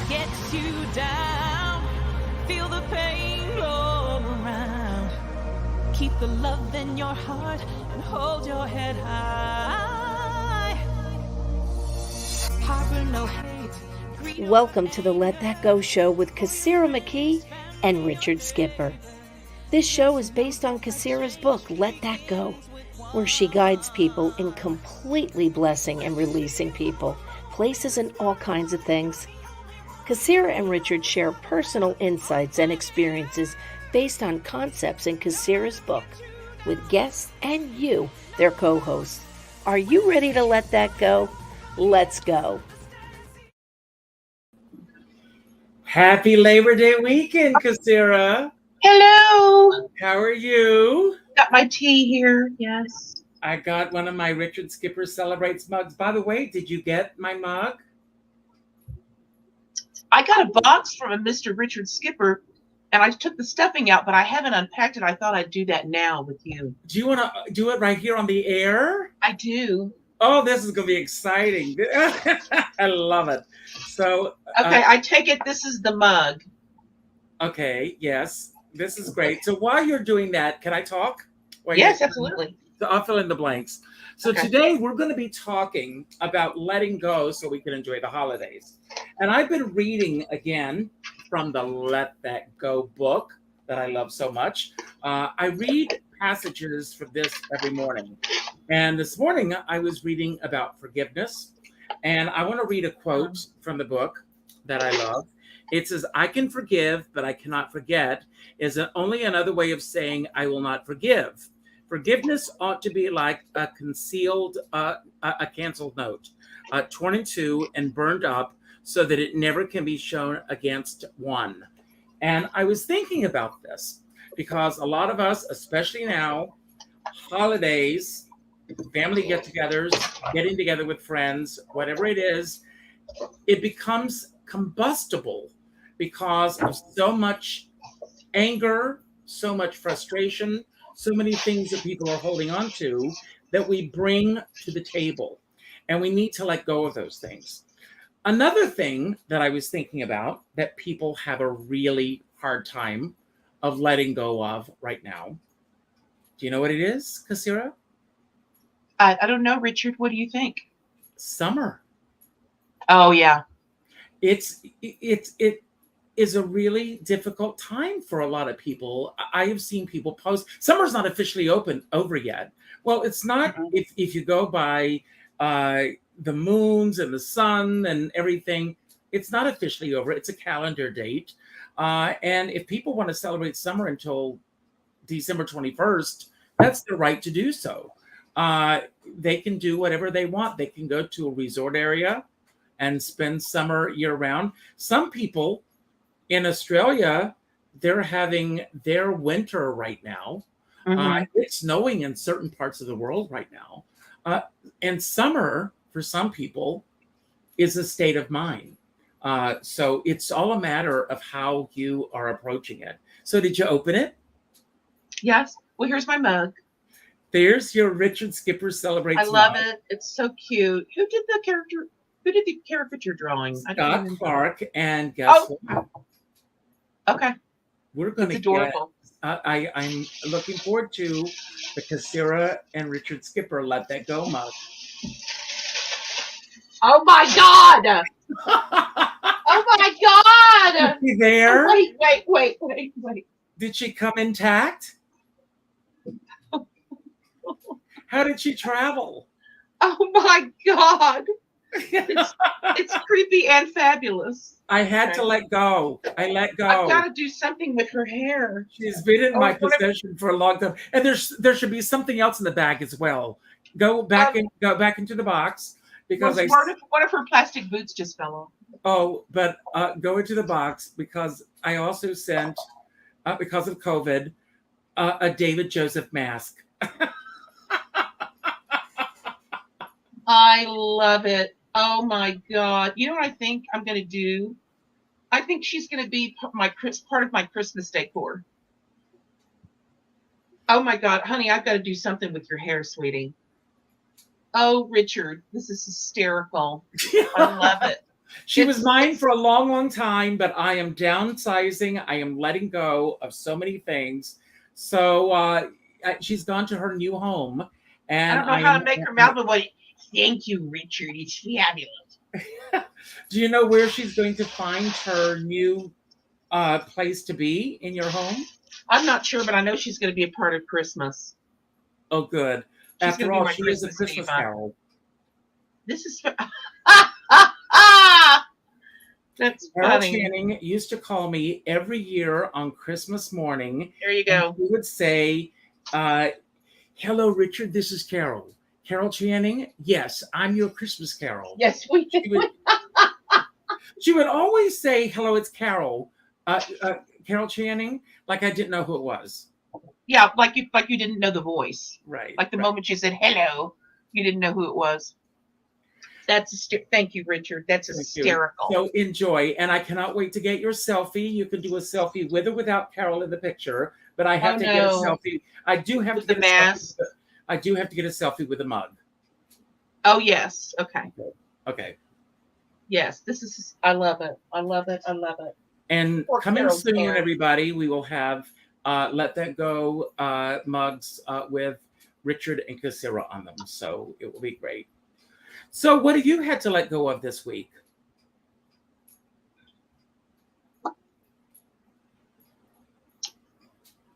gets you down. Feel the pain all around. Keep the love in your heart and hold your head high. Harbor no hate. Welcome to the Let That Go show with Kassira, McKee and Richard Skipper. This show is based on Kassira's book, Let That Go, where she guides people in completely blessing and releasing people, places, and all kinds of things. Kassira and Richard share personal insights and experiences based on concepts in Kassira's book, with guests and you, their co-hosts. Are you ready to let that go? Let's go. Happy Labor Day weekend, Kassira. Hello. How are you? Got my tea here. Yes. I got one of my Richard Skipper Celebrates mugs. By the way, did you get my mug? I got a box from a Mr. Richard Skipper, and I took the stuffing out, but I haven't unpacked it. I thought I'd do that now with you. Do you want to do it right here on the air? I do. Oh, this is going to be exciting. I love it. So, okay, I take it this is the mug. Okay, yes. This is great. So while you're doing that, can I talk? Yes, absolutely. So I'll fill in the blanks. So today we're going to be talking about letting go so we can enjoy the holidays. And I've been reading again from the Let That Go book that I love so much. I read passages from this every morning. And this morning I was reading about forgiveness. And I want to read a quote from the book that I love. It says, "I can forgive, but I cannot forget," is only another way of saying I will not forgive. Forgiveness ought to be like a canceled note, torn in two and burned up so that it never can be shown against one. And I was thinking about this because a lot of us, especially now, holidays, family get-togethers, getting together with friends, whatever it is, it becomes combustible because of so much anger, so much frustration, so many things that people are holding on to that we bring to the table. And we need to let go of those things. Another thing that I was thinking about that people have a really hard time of letting go of right now. Do you know what it is, Kassira? I don't know, Richard. What do you think? Summer. Oh, yeah. It is a really difficult time for a lot of people. I have seen people post, summer's not officially over yet. Well, it's not if you go by the moons and the sun and everything, it's not officially over. It's a calendar date. And if people want to celebrate summer until December 21st, that's their right to do so. They can do whatever they want. They can go to a resort area and spend summer year round. Some people in Australia, they're having their winter right now. It's snowing in certain parts of the world right now. And summer, for some people, is a state of mind. So it's all a matter of how you are approaching it. So did you open it? Yes. Well, here's my mug. There's your Richard Skipper Celebrates. I love it. It's so cute. Who did the caricature drawing? Scott Clark. And guess what? Okay. We're going to get. I'm looking forward to the Kassira and Richard Skipper Let That Go mug. Oh my God! Oh my God! Is she there? Oh, wait. Did she come intact? How did she travel? Oh my God! It's creepy and fabulous. I had to let go. I let go. I've got to do something with her hair. She's been in my possession for a long time, and there should be something else in the bag as well. Go back into the box because one of her plastic boots just fell off. Oh, but go into the box because I also sent, because of COVID, a David Joseph mask. I love it. Oh my God. You know what I think I'm going to do? I think she's going to be part of my Christmas decor. Oh my God, honey, I've got to do something with your hair, sweetie. Oh, Richard, this is hysterical. I love it. She was mine for a long, long time, but I am downsizing. I am letting go of so many things. So she's gone to her new home, I and don't know I how am. to make her mouth, but thank you, Richard. It's fabulous. Do you know where she's going to find her new place to be in your home? I'm not sure, but I know she's going to be a part of Christmas. Oh, good. She's going After to be all, my she is a Christmas Christmas diva. carol. This is that's Carol funny. Channing used to call me every year on Christmas morning, There you and go. she would say, "Hello, Richard. This is Carol. Carol Channing. Yes, I'm your Christmas Carol." Yes, we She would, she would always say, "Hello, it's Carol. Carol Channing." Like I didn't know who it was. Yeah, like you didn't know the voice. Right. Like the right. moment you said hello, you didn't know who it was. Thank you, Richard. That's Thank you. hysterical. So enjoy, and I cannot wait to get your selfie. You can do a selfie with or without Carol in the picture, but I have to get a selfie. I do have With to the get a mask. selfie. I do have to get a selfie with a mug. Oh yes. Okay. Okay. Yes. This is. I love it. I love it. I love it. And Poor coming Carol's soon, parents. everybody, we will have Let That Go mugs with Richard and Kassira on them. So it will be great. So what have you had to let go of this week?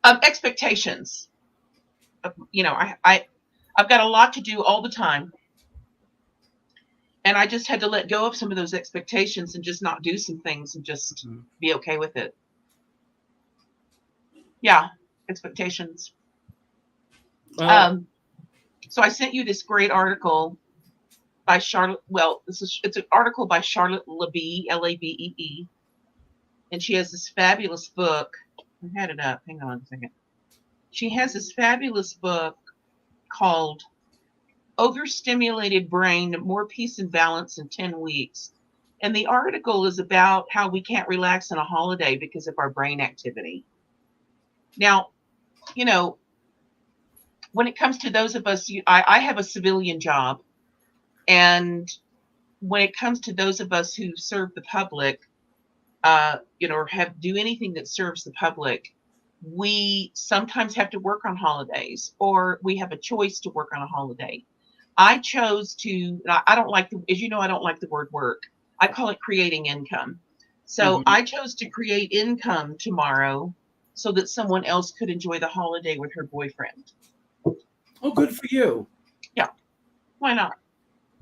Expectations. You know, I've got a lot to do all the time. And I just had to let go of some of those expectations and just not do some things and just be okay with it. Yeah, expectations. So I sent you this great article by Charlotte. Well, it's an article by Charlotte Labee, Labee, and she has this fabulous book. I had it up. Hang on a second. She has this fabulous book called Overstimulated Brain, More Peace and Balance in 10 Weeks. And the article is about how we can't relax on a holiday because of our brain activity. Now, you know, when it comes to those of us, I have a civilian job. And when it comes to those of us who serve the public, you know, or do anything that serves the public, we sometimes have to work on holidays, or we have a choice to work on a holiday. I chose to, I don't like, as you know, I don't like the word work. I call it creating income. So I chose to create income tomorrow so that someone else could enjoy the holiday with her boyfriend. Oh, good for you. Yeah. Why not?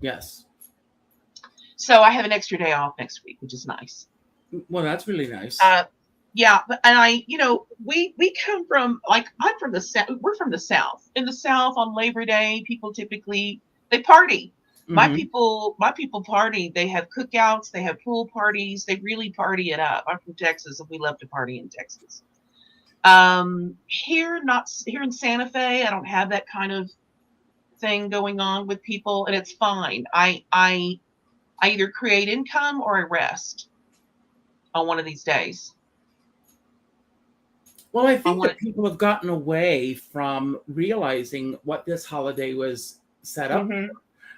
Yes. So I have an extra day off next week, which is nice. Well, that's really nice. Yeah, and I, you know, we come from, like, I'm from the South. We're from the South. In the South, on Labor Day, people typically they party. My people party. They have cookouts. They have pool parties. They really party it up. I'm from Texas, and we love to party in Texas. Here in Santa Fe, I don't have that kind of thing going on with people, and it's fine. I either create income or I rest on one of these days. Well, I think that people have gotten away from realizing what this holiday was set up for.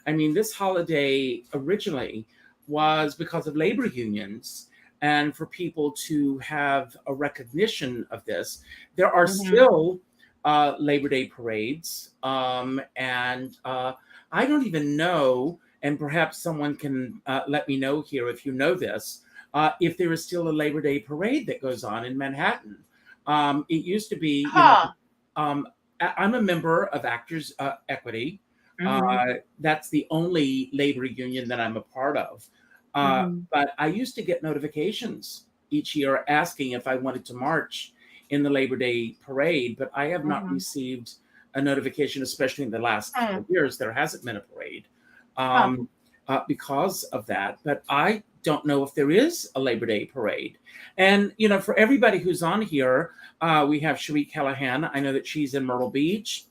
I mean, this holiday originally was because of labor unions and for people to have a recognition of this. There are still Labor Day parades. And I don't even know, and perhaps someone can let me know here if you know this, if there is still a Labor Day parade that goes on in Manhattan. It used to be, you know, I'm a member of Actors Equity. That's the only labor union that I'm a part of. But I used to get notifications each year asking if I wanted to march in the Labor Day parade, but I have not received a notification, especially in the last couple of years. There hasn't been a parade because of that. But I don't know if there is a Labor Day parade. And, you know, for everybody who's on here, we have Cherie Callahan. I know that she's in Myrtle Beach.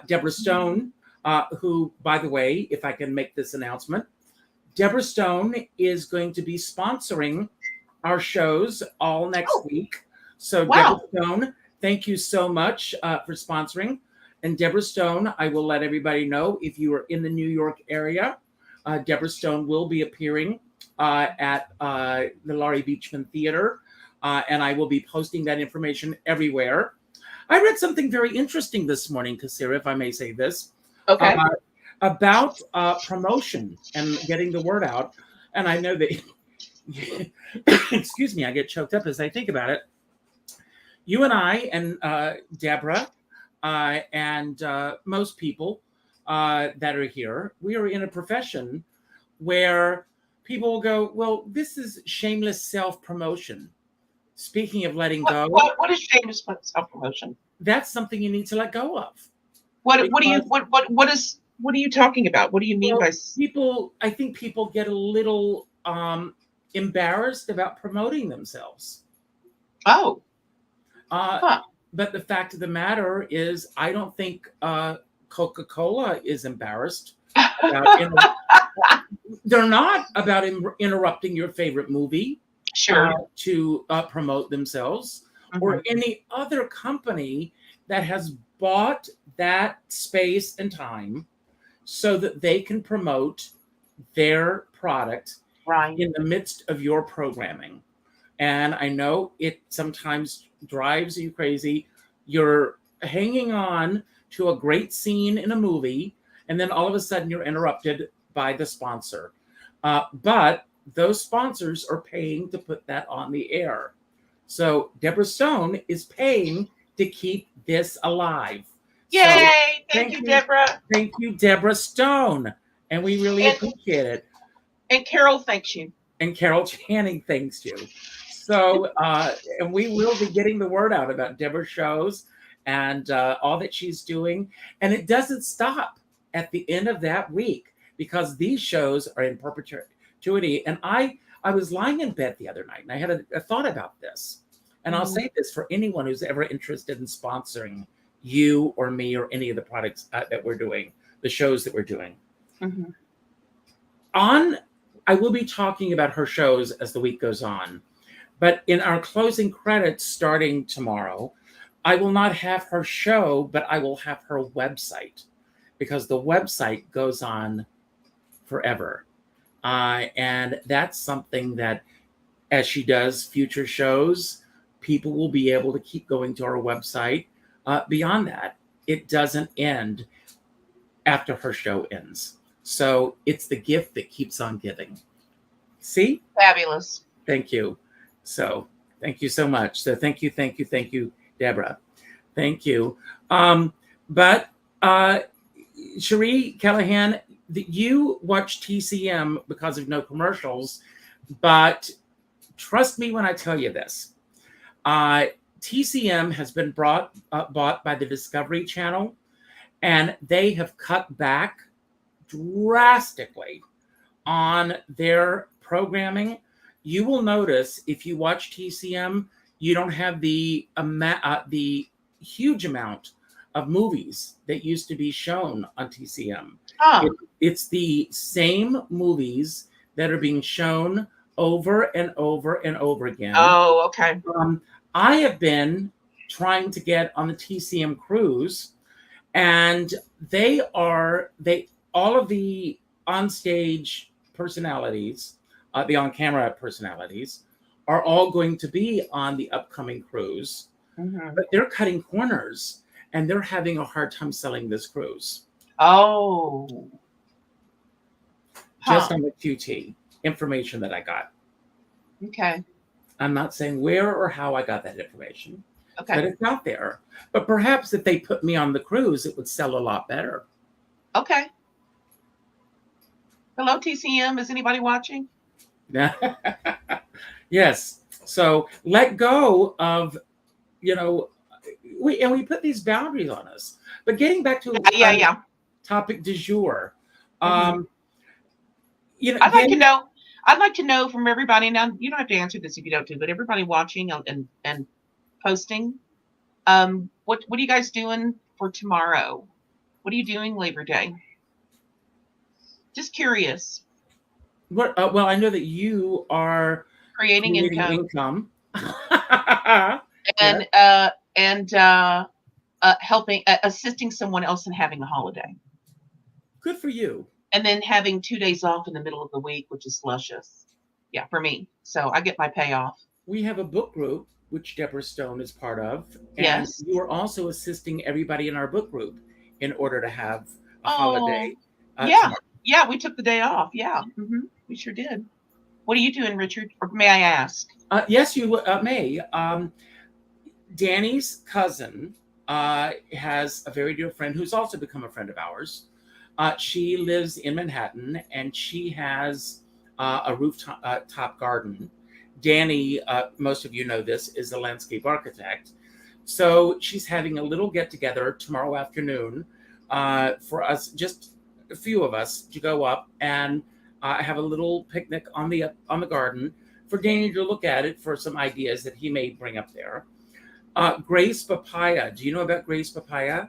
Deborah Stone, who, by the way, if I can make this announcement, Deborah Stone is going to be sponsoring our shows all next week. So Deborah Stone, thank you so much for sponsoring. And Deborah Stone, I will let everybody know if you are in the New York area, Deborah Stone will be appearing at the Laurie Beachman Theater, and I will be posting that information everywhere. I read something very interesting this morning, Kassira, if I may say this, Okay. about promotion and getting the word out. And I know that, excuse me, I get choked up as I think about it. You and I and Deborah and most people that are here, we are in a profession where people will go, well, this is shameless self-promotion. Speaking of letting go, What is shameless self-promotion? that's something you need to let go of. What are you talking about? What do you mean by people? I think people get a little embarrassed about promoting themselves. Oh. But the fact of the matter is, I don't think Coca-Cola is embarrassed about they're not about interrupting your favorite movie to promote themselves, or any other company that has bought that space and time so that they can promote their product in the midst of your programming. And I know it sometimes drives you crazy. You're hanging on to a great scene in a movie, and then all of a sudden you're interrupted by the sponsor. But those sponsors are paying to put that on the air. So Deborah Stone is paying to keep this alive. Yay! So, thank you, Deborah. Thank you, Deborah Stone. And we really appreciate it. And Carol thanks you. And Carol Channing thanks you. So, and we will be getting the word out about Deborah's shows and all that she's doing. And it doesn't stop at the end of that week, because these shows are in perpetuity. And I was lying in bed the other night, and I had a thought about this. And I'll say this for anyone who's ever interested in sponsoring you or me or any of the products that we're doing, the shows that we're doing. I will be talking about her shows as the week goes on. But in our closing credits starting tomorrow, I will not have her show, but I will have her website, because the website goes on forever. And that's something that, as she does future shows, people will be able to keep going to our website. Beyond that, it doesn't end after her show ends. So it's the gift that keeps on giving. See? Fabulous. Thank you. So thank you so much. So thank you, Deborah. Thank you. But Cherie Callahan, you watch TCM because of no commercials, but trust me when I tell you this. TCM has been bought by the Discovery Channel, and they have cut back drastically on their programming. You will notice if you watch TCM, you don't have the huge amount of movies that used to be shown on TCM. It's the same movies that are being shown over and over and over again. Oh, okay. I have been trying to get on the TCM cruise, and all of the onstage personalities, the on-camera personalities, are all going to be on the upcoming cruise. But they're cutting corners, and they're having a hard time selling this cruise. Oh. Just on the QT information that I got. Okay. I'm not saying where or how I got that information. Okay. But it's out there. But perhaps if they put me on the cruise, it would sell a lot better. Okay. Hello, TCM. Is anybody watching? Yes. So let go of, we put these boundaries on us. But getting back to topic du jour, I'd like to know from everybody. Now, you don't have to answer this if you don't do, but everybody watching and posting, what are you guys doing for tomorrow? What are you doing Labor Day? Just curious. Well, I know that you are creating income. And helping, assisting someone else in having a holiday. Good for you. and then having 2 days off in the middle of the week, which is luscious. Yeah, for me. So I get my payoff. We have a book group, which Deborah Stone is part of. And Yes. you are also assisting everybody in our book group in order to have a Oh, holiday yeah. tomorrow. Yeah, we took the day off. Yeah, we sure did. What are you doing, Richard? Or may I ask? Yes, you may. Danny's cousin has a very dear friend who's also become a friend of ours. She lives in Manhattan, and she has a rooftop top garden. Danny, most of you know this, is a landscape architect. So she's having a little get together tomorrow afternoon for us, just a few of us, to go up and have a little picnic on the garden for Danny to look at it for some ideas that he may bring up there. Grace Papaya. Do you know about Grace Papaya?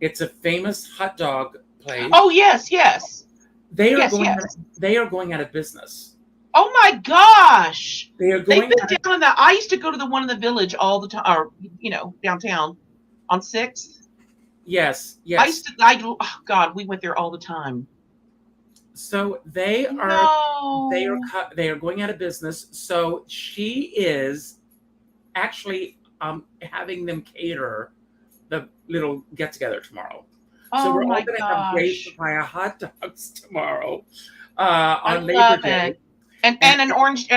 It's a famous hot dog place. Oh, yes, yes. They are Yes, going. yes. They are going out of business. Oh my gosh. They are They've going. been down in the. I used to go to the one in the village all the time, or downtown on 6th. Yes, I yes. used to. Oh God, we went there all the time. So they are. No. They are going out of business. So she is actually having them cater the little get together tomorrow. So Oh we're all my going to have Grace gosh. Papaya hot dogs tomorrow I on Labor love Day. it. And an orange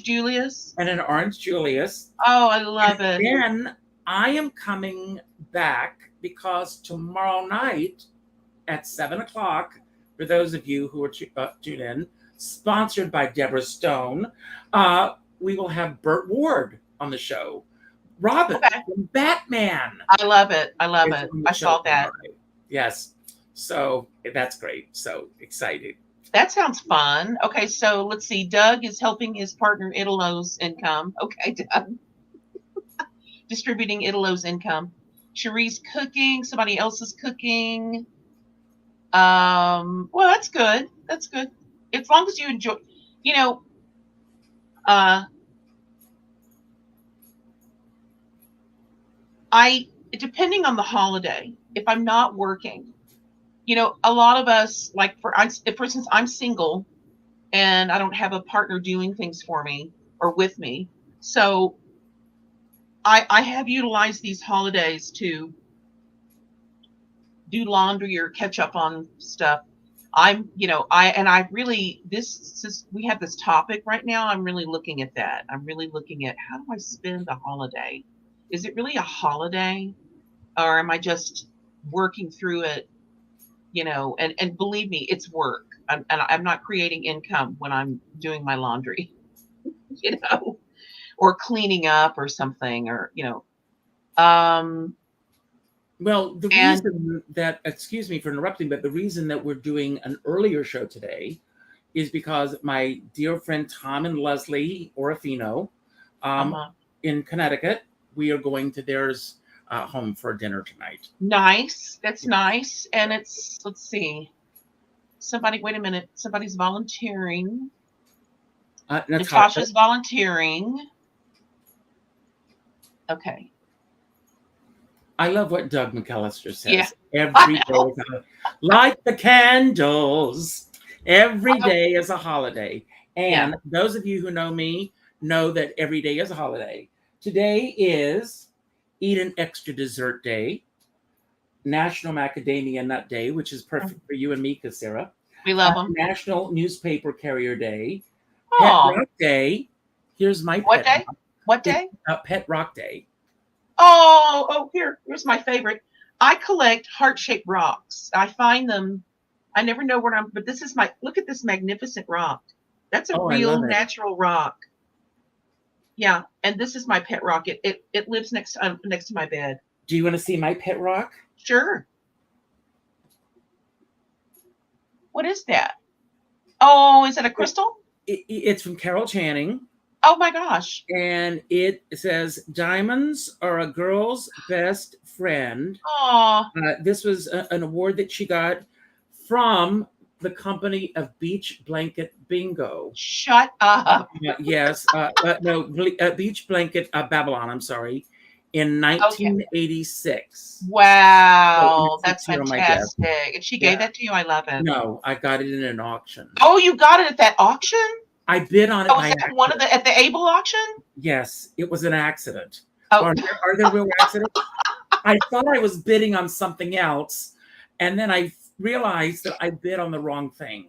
Julius. And an orange Julius. Oh, I love it. Then I am coming back because tomorrow night at 7:00, for those of you who are tuned in, sponsored by Deborah Stone, we will have Burt Ward on the show. Robin from Batman. I love it. I love is it. on the I saw show that. tomorrow night. Yes. So that's great. So excited. That sounds fun. Okay, so let's see. Doug is helping his partner Italo's income. Okay, Doug. Distributing Italo's income. Cherie's cooking. Somebody else is cooking. Well, that's good. That's good. As long as you enjoy, depending on the holiday, if I'm not working, a lot of us, like for instance, I'm single and I don't have a partner doing things for me or with me. So I have utilized these holidays to do laundry or catch up on stuff. We have this topic right now. I'm really looking at that. I'm really looking at, how do I spend a holiday? Is it really a holiday, or am I just working through it? And believe me, it's work. I'm not creating income when I'm doing my laundry, or cleaning up or something, or. Well, the reason that, excuse me for interrupting, but the reason that we're doing an earlier show today is because my dear friend Tom and Leslie Orofino in Connecticut, we are going to theirs home for dinner tonight. Nice. That's nice. And let's see. Wait a minute. Somebody's volunteering. Natasha's volunteering. Okay. I love what Doug McAllister says. Yeah, Every day, light the candles. Every day is a holiday. And those of you who know me know that every day is a holiday. Today is Eat an Extra Dessert Day, National Macadamia Nut Day, which is perfect for you and me, Kassira. We love them. National Newspaper Carrier Day, Oh. Pet Rock Day. Here's my What day? What day? Pet Rock Day. Oh, here's my favorite. I collect heart-shaped rocks. I find them. I never know where but look at this magnificent rock. That's a real natural rock. Yeah, and this is my pet rock. It lives next to my bed. Do you want to see my pet rock? Sure. What is that? Oh, is it a crystal? It's from Carol Channing. Oh my gosh. And it says, diamonds are a girl's best friend. Oh. This was an award that she got from the company of Beach Blanket Bingo. Shut up. Yes. No, Beach Blanket Babylon, I'm sorry. in Okay. 1986. Wow, So that's it's, my guest. fantastic. And she gave Yeah. that to you? I love it. No, I got it in an auction. Oh, you got it at that auction? I bid on it Oh, was by that one of accident. at the Able auction? Yes, it was an accident. Oh, Are there real accidents? I thought I was bidding on something else, and then I realized that I bid on the wrong thing.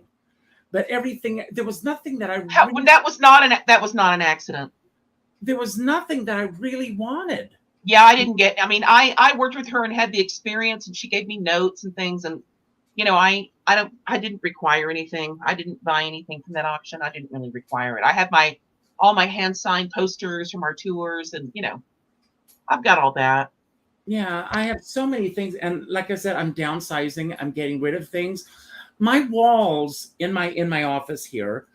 But everything, there was nothing that I really, that was not an accident. there was nothing that I really wanted. Yeah, I didn't get. I mean, I worked with her and had the experience, and she gave me notes and things, and I didn't require anything. I didn't buy anything from that auction. I didn't really require it. I have all my hand signed posters from our tours, and I've got all that. Yeah, I have so many things, and like I said, I'm downsizing. I'm getting rid of things. My walls in my office here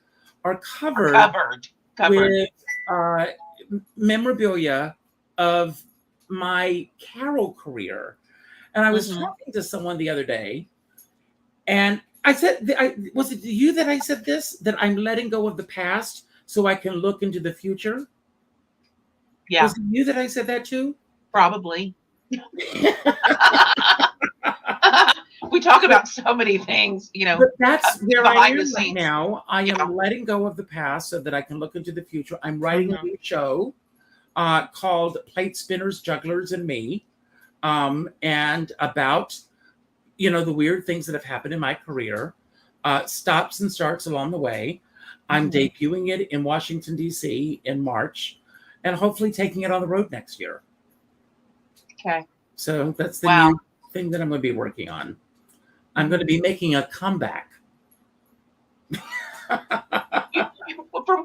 are covered with memorabilia of my carol career. And I was talking to someone the other day, and I said, was it you that I said this, that I'm letting go of the past so I can look into the future? Yeah. Was it you that I said that to? Probably. We talk about so many things, But that's where I am the right scenes. now. I am letting go of the past so that I can look into the future. I'm writing a new show called Plate Spinners, Jugglers, and Me, and about the weird things that have happened in my career, stops and starts along the way. I'm debuting it in Washington, D.C. in March, and hopefully taking it on the road next year. Okay. So that's the new thing that I'm going to be working on. I'm going to be making a comeback. From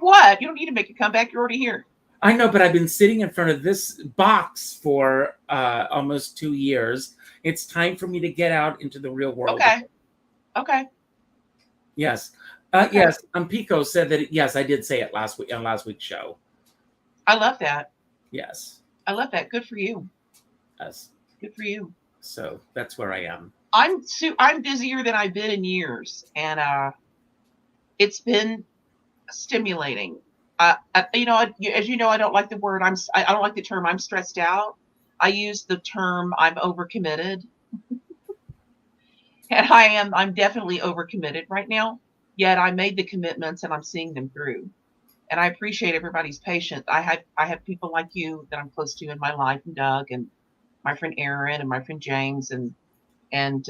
what? You don't need to make a comeback. You're already here. I know, but I've been sitting in front of this box for almost 2 years. It's time for me to get out into the real world. Okay. Yes. Yes. Pico said that. Yes, I did say it last week on last week's show. I love that. Yes. I love that. Good for you. Yes. Good for you. So that's where I am. I'm busier than I've been in years, and it's been stimulating. As you know, I don't like the word. I don't like the term. I'm stressed out. I use the term I'm overcommitted, and I'm definitely overcommitted right now. Yet I made the commitments, and I'm seeing them through. And I appreciate everybody's patience. I have people like you that I'm close to in my life, and Doug, and my friend Aaron, and my friend James, and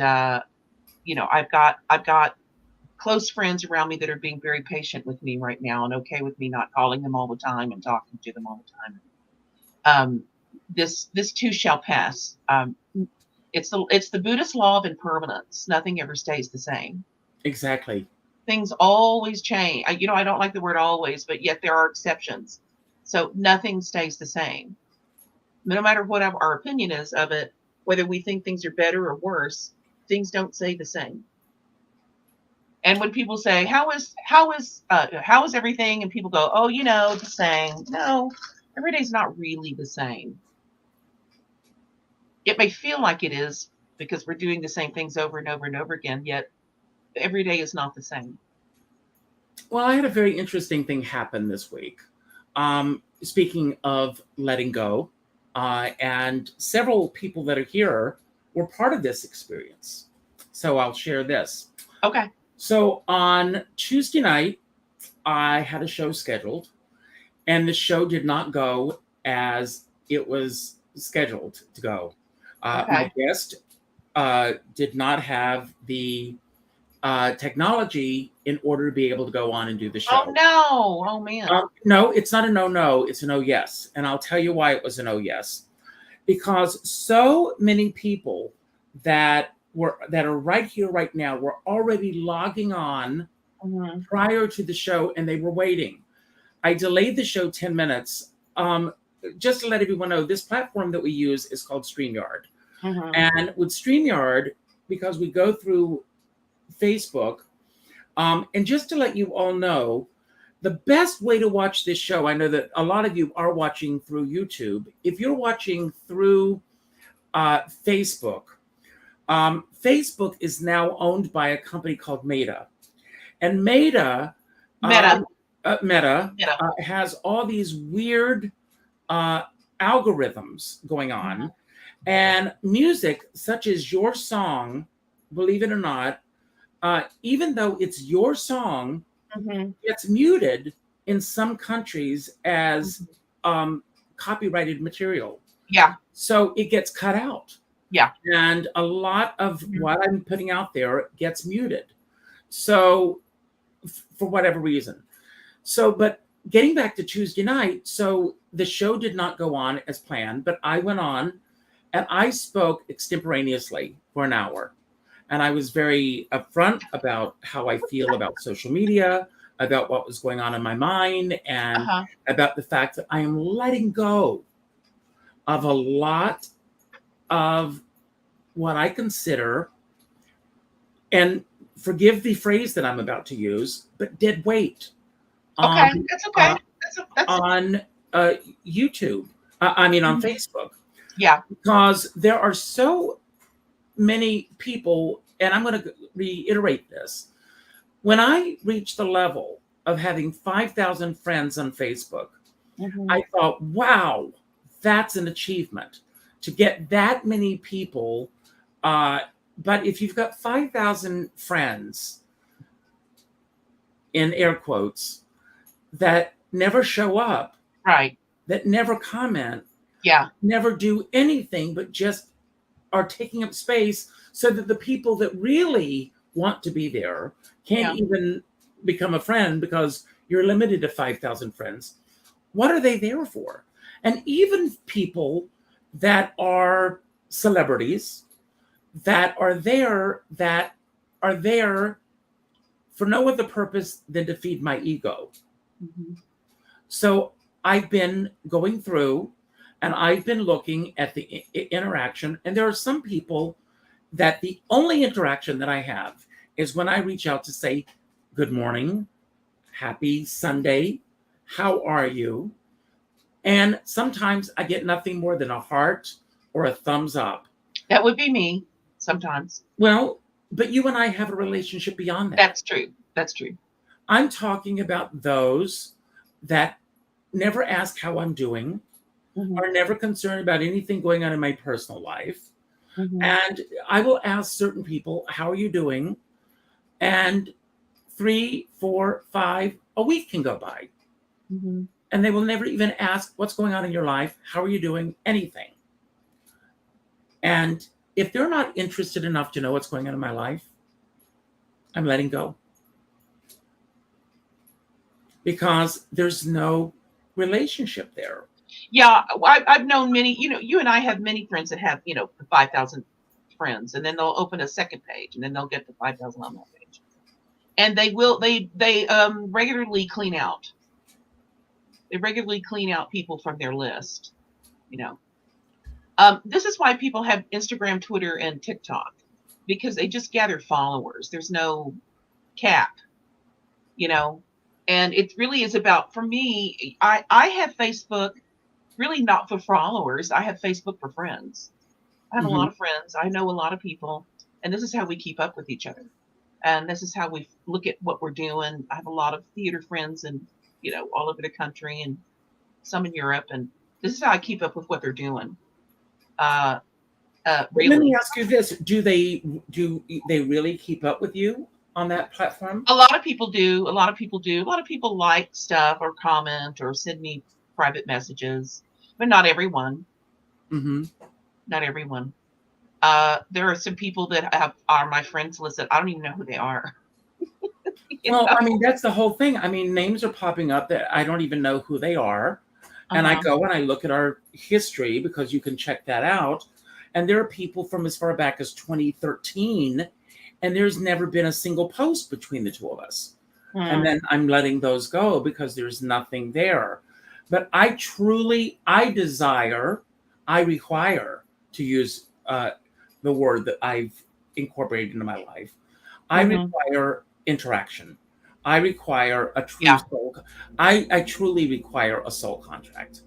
I've got close friends around me that are being very patient with me right now and okay with me not calling them all the time and talking to them all the time. This too shall pass. It's the Buddhist law of impermanence. Nothing ever stays the same. Exactly. Things always change. I don't like the word always, but yet there are exceptions. So nothing stays the same. No matter what our opinion is of it, whether we think things are better or worse, things don't stay the same. And when people say, how is everything? And people go, oh, the same. No, every day's not really the same. It may feel like it is because we're doing the same things over and over and over again, yet every day is not the same. Well, I had a very interesting thing happen this week. Speaking of letting go, and several people that are here were part of this experience. So I'll share this. Okay. So on Tuesday night, I had a show scheduled, and the show did not go as it was scheduled to go. My guest did not have the technology in order to be able to go on and do the show. Oh, no. Oh, man. No, it's not a no, it's a no, yes. And I'll tell you why it was a no, yes. Because so many people that are right here, right now, were already logging on prior to the show, and they were waiting. I delayed the show 10 minutes. Just to let everyone know, this platform that we use is called StreamYard. And with StreamYard, because we go through Facebook, and just to let you all know, the best way to watch this show, I know that a lot of you are watching through YouTube. If you're watching through Facebook, Facebook is now owned by a company called Meta. And Meta has all these weird algorithms going on, and music such as your song, believe it or not, even though it's your song, gets muted in some countries as copyrighted material. Yeah. So it gets cut out. Yeah. And a lot of what I'm putting out there gets muted. So for whatever reason. So, but getting back to Tuesday night, so the show did not go on as planned, but I went on and I spoke extemporaneously for an hour. And I was very upfront about how I feel about social media, about what was going on in my mind, and about the fact that I am letting go of a lot of what I consider, and forgive the phrase that I'm about to use, but dead weight. Okay, that's okay. That's on YouTube. I mean, on Facebook. Yeah. Because there are so many people, and I'm going to reiterate this. When I reached the level of having 5,000 friends on Facebook, I thought, wow, that's an achievement to get that many people. But if you've got 5,000 friends, in air quotes, that never show up, right, that never comment, never do anything, but just are taking up space so that the people that really want to be there can't even become a friend because you're limited to 5,000 friends. What are they there for? And even people that are celebrities that are there for no other purpose than to feed my ego. So I've been going through and I've been looking at the interaction, and there are some people that the only interaction that I have is when I reach out to say, good morning, happy Sunday, how are you? And sometimes I get nothing more than a heart or a thumbs up. That would be me sometimes. Well, but you and I have a relationship beyond that. That's true. That's true. I'm talking about those that never ask how I'm doing, are never concerned about anything going on in my personal life. And I will ask certain people, how are you doing? And 3, 4, 5, a week can go by. And they will never even ask, what's going on in your life? How are you doing? Anything. And if they're not interested enough to know what's going on in my life, I'm letting go. Because there's no relationship there. Yeah, I've known many, you and I have many friends that have, 5,000 friends, and then they'll open a second page, and then they'll get to 5,000 on that page. And they regularly clean out. They regularly clean out people from their list, This is why people have Instagram, Twitter, and TikTok, because they just gather followers. There's no cap, and it really is about, for me, I have Facebook really not for followers. I have Facebook for friends. I have a lot of friends. I know a lot of people, and this is how we keep up with each other. And this is how we look at what we're doing. I have a lot of theater friends and, all over the country and some in Europe. And this is how I keep up with what they're doing. Really. Let me ask you this. Do they really keep up with you on that platform? A lot of people do. A lot of people like stuff or comment or send me private messages, but not everyone. Not everyone. There are some people that are my friends list that I don't even know who they are. Well, I mean, that's the whole thing. I mean, names are popping up that I don't even know who they are. And I go and I look at our history, because you can check that out. And there are people from as far back as 2013, and there's never been a single post between the two of us. And then I'm letting those go because there's nothing there. But I require, to use the word that I've incorporated into my life, I require interaction. I require a true soul. I truly require a soul contract.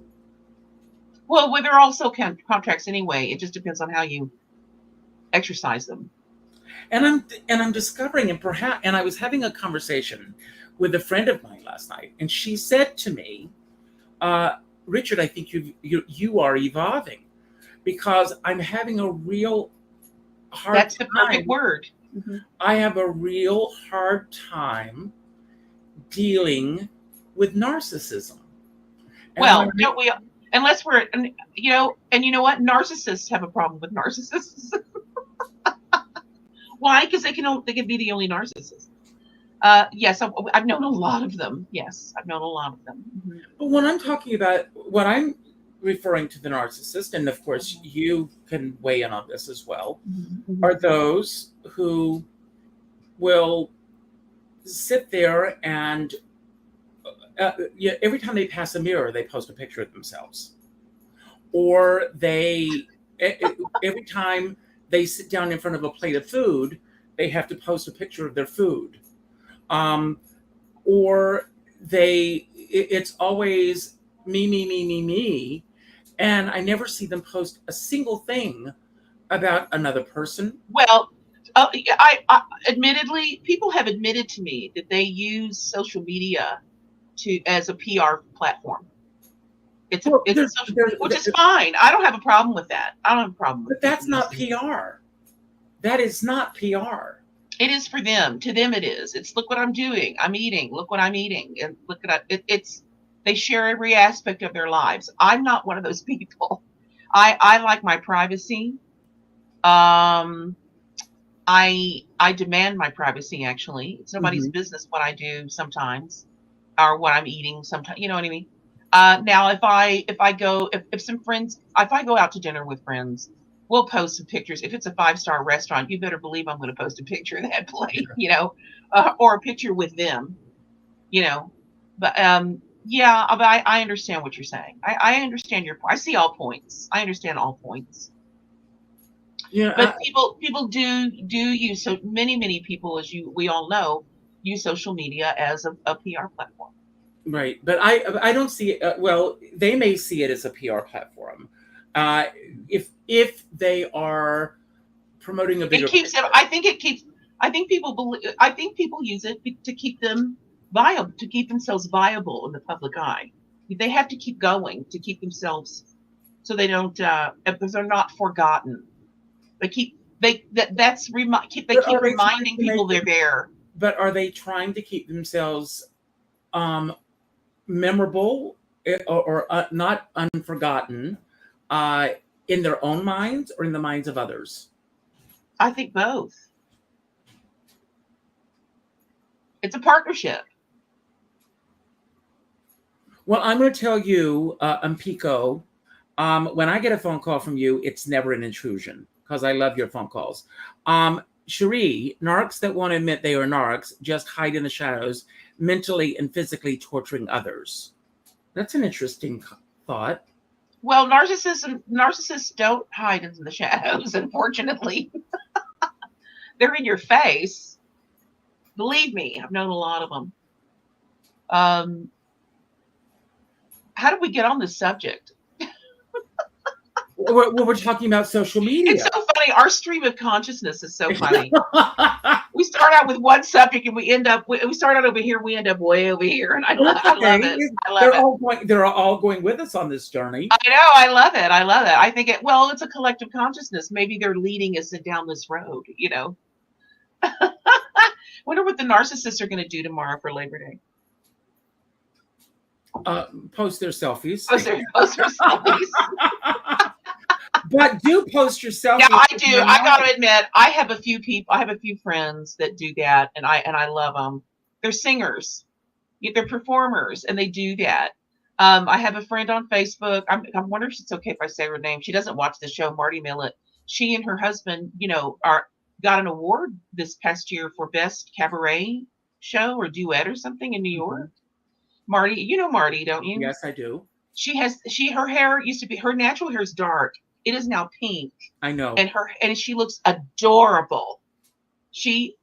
Well, they're all soul contracts anyway. It just depends on how you exercise them. And I'm discovering, and I was having a conversation with a friend of mine last night, and she said to me, Richard, I think you are evolving, because I'm having a real hard That's the perfect time. word. I have a real hard time dealing with narcissism. And Well, don't we? Unless we're, and you know what? Narcissists have a problem with narcissists. Why? Because they can be the only narcissist. Yes, I've known a lot of them. Yes, I've known a lot of them. But when I'm talking about, what I'm referring to the narcissist, and of course you can weigh in on this as well, are those who will sit there and every time they pass a mirror, they post a picture of themselves. Or every time they sit down in front of a plate of food, they have to post a picture of their food. Or it's always me, me, me, me, me. And I never see them post a single thing about another person. Well, I admittedly, people have admitted to me that they use social media as a PR platform. It's a social, which is fine. I don't have a problem with that. I don't have a problem with that. But that's not PR. That is not PR. It is for them. To them, it is. It's, look what I'm doing. I'm eating. Look what I'm eating. And look at it. They share every aspect of their lives. I'm not one of those people. I like my privacy. I demand my privacy. Actually, it's nobody's business what I do sometimes, or what I'm eating sometimes. You know what I mean? Now, if I go out to dinner with friends, we'll post some pictures. If it's a 5-star restaurant, you better believe I'm going to post a picture of that plate, or a picture with them, But yeah, but I understand what you're saying. I understand your point. I see all points. I understand all points. Yeah, but people do use, so many people, as we all know, use social media as a PR platform. Right, but I don't see it. Well, they may see it as a PR platform. If they are promoting a bigger, it keeps them. I think people use it to keep them viable, to keep themselves viable in the public eye. They have to keep going to keep themselves, so they don't, because they're not forgotten. They keep reminding people they're there. But are they trying to keep themselves memorable or not unforgotten in their own minds or in the minds of others? I think both. It's a partnership. Well, I'm going to tell you, Pico, when I get a phone call from you, it's never an intrusion, because I love your phone calls. Cherie, narcs that won't admit they are narcs just hide in the shadows, mentally and physically torturing others. That's an interesting thought. Well, narcissists don't hide in the shadows, unfortunately. They're in your face. Believe me, I've known a lot of them. How did we get on this subject? We're talking about social media. It's so funny. Our stream of consciousness is so funny. We start out with one subject and we start out over here, we end up way over here. And I love it. They're all going with us on this journey. I know. I love it. I think it's a collective consciousness. Maybe they're leading us down this road, Wonder what the narcissists are going to do tomorrow for Labor Day. Post their selfies. Post their selfies. But do post your selfies. Yeah, I do. I got to admit, I have a few friends that do that, and I love them. They're singers, they're performers, and they do that. I have a friend on Facebook. I wonder if it's okay if I say her name. She doesn't watch the show, Marty Millett. She and her husband, got an award this past year for best cabaret show or duet or something in New York. Marty, you know Marty, don't you? Yes, I do. Her hair used to be, her natural hair is dark. It is now pink. I know. And she looks adorable. And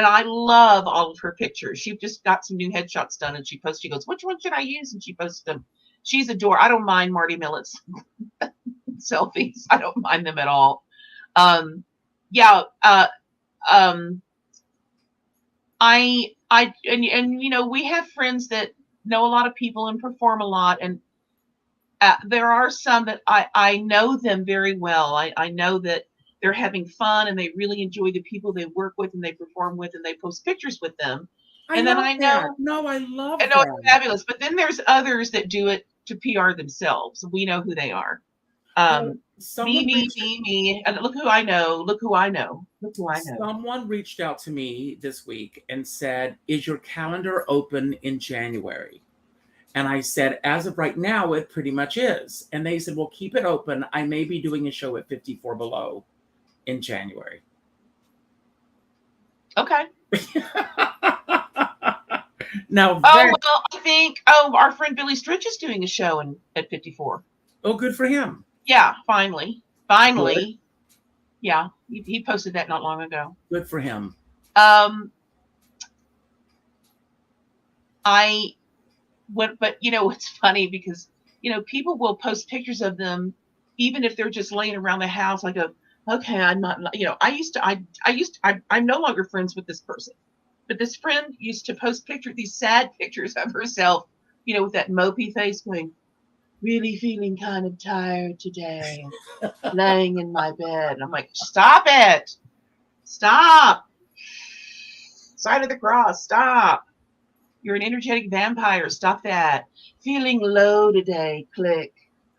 I love all of her pictures. She just got some new headshots done, and she goes, which one should I use? And she posted them. She's adorable. I don't mind Marty Millett's selfies. I don't mind them at all. We have friends that know a lot of people and perform a lot. And there are some that I know them very well. I know that they're having fun and they really enjoy the people they work with and they perform with and they post pictures with them. I And then love I that. know, No, I love it's that. fabulous. But then there's others that do it to PR themselves. We know who they are. Well, Me. And look who I know. Look who I know. Look who I know. Someone reached out to me this week and said, "Is your calendar open in January?" And I said, "As of right now, it pretty much is." And they said, "Well, keep it open. I may be doing a show at 54 Below in January." Okay. Now, well, I think our friend Billy Stritch is doing a show at 54. Oh, good for him. Yeah, finally. Good. Yeah, he posted that not long ago. Good for him. I went, but it's funny because people will post pictures of them even if they're just laying around the house. I go, okay, I'm not. I'm no longer friends with this person, but this friend used to post these sad pictures of herself, with that mopey face, going, really feeling kind of tired today, laying in my bed. And I'm like, stop it. Stop. Sign of the cross. Stop. You're an energetic vampire. Stop that. Feeling low today. Click.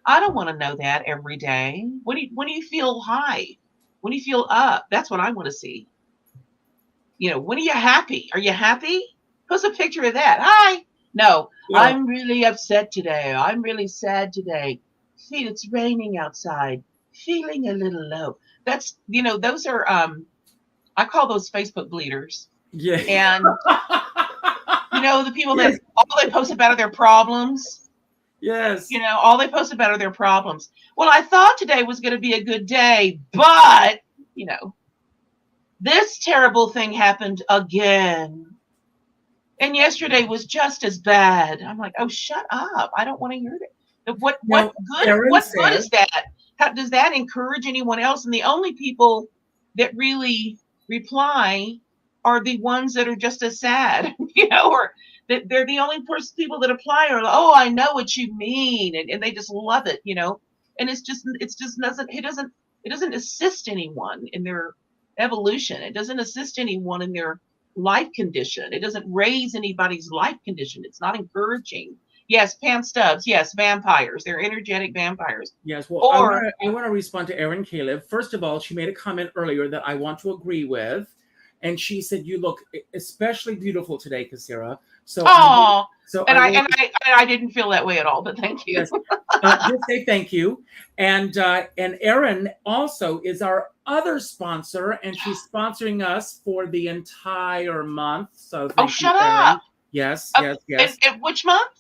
I don't want to know that every day. When do you feel high? When do you feel up? That's what I want to see. When are you happy? Are you happy? Post a picture of that. Hi. No, yeah. I'm really upset today. I'm really sad today. It's raining outside. Feeling a little low. That's, those are, I call those Facebook bleeders. Yeah. And, the people that all they post about are their problems. Yes. All they post about are their problems. Well, I thought today was going to be a good day, but, this terrible thing happened again. And yesterday was just as bad. I'm like, oh, shut up. I don't want to hear that. What good is that? How does that encourage anyone else? And the only people that really reply are the ones that are just as sad, or that they're the only people that apply are, oh, I know what you mean. And they just love it, and it doesn't assist anyone in their evolution. It doesn't assist anyone in their life condition. It doesn't raise anybody's life condition. It's not encouraging. Yes, Pam Stubbs. Yes, vampires. They're energetic vampires. Yes. Well, I want to respond to Erin Caleb. First of all, she made a comment earlier that I want to agree with. And she said, "You look especially beautiful today, Kassira." So, I didn't feel that way at all, but thank you. Yes. Just say thank you. And Erin also is our other sponsor, and she's sponsoring us for the entire month. So thank you, shut Erin. up! Yes. And which month?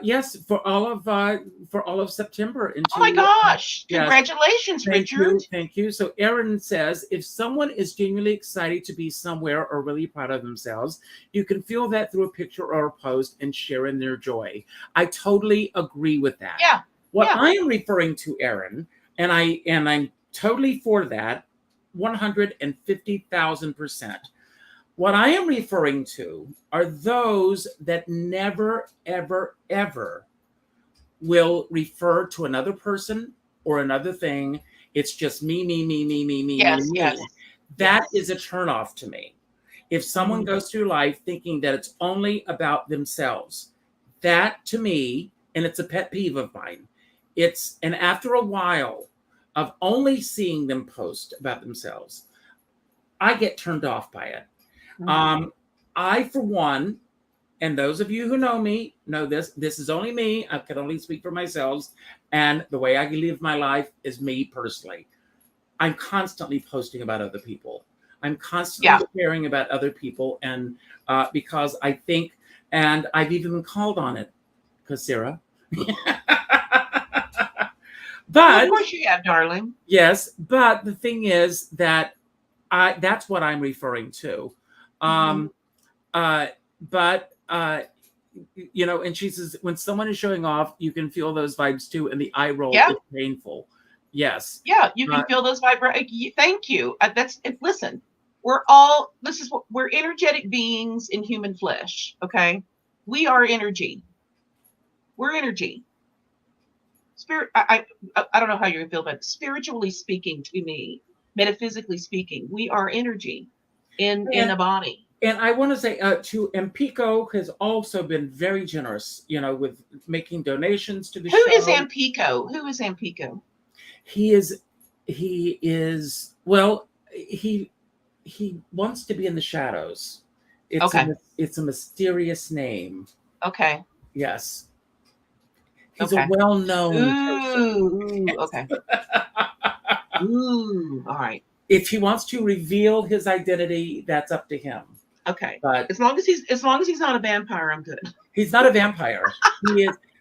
Yes, for all of September. Oh my gosh! Yes. Congratulations, Richard. Thank you. So Erin says, if someone is genuinely excited to be somewhere or really proud of themselves, you can feel that through a picture or a post and share in their joy. I totally agree with that. Yeah. What I am referring to, Erin, and I'm totally for that, 150,000%. What I am referring to are those that never, ever, ever will refer to another person or another thing. It's just me. Yes. That is a turnoff to me. If someone goes through life thinking that it's only about themselves, that to me, and it's a pet peeve of mine, and after a while of only seeing them post about themselves, I get turned off by it. I, for one, and those of you who know me know this is only me. I can only speak for myself. And the way I live my life is me personally. I'm constantly posting about other people. I'm constantly sharing about other people. And because I think, and I've even been called on it, Kassira. But of course you have, darling. Yes. But the thing is that that's what I'm referring to. And she says, when someone is showing off, you can feel those vibes too. And the eye roll is painful. Yes. Yeah. You can feel those vibes. Thank you. Listen, we're energetic beings in human flesh. Okay. We are energy. We're energy. Spirit. I don't know how you feel about it. Spiritually speaking, to me, metaphysically speaking, we are energy in a body. And I want to say and Pico has also been very generous, with making donations to the Who show. is Ampico? Who is Ampico? He is well, he wants to be in the shadows. Okay. It's a mysterious name. Okay. Yes. He's Okay. a well-known person. Ooh. Okay. Ooh. All right. If he wants to reveal his identity, that's up to him. Okay. But as long as he's not a vampire, I'm good. He's not a vampire.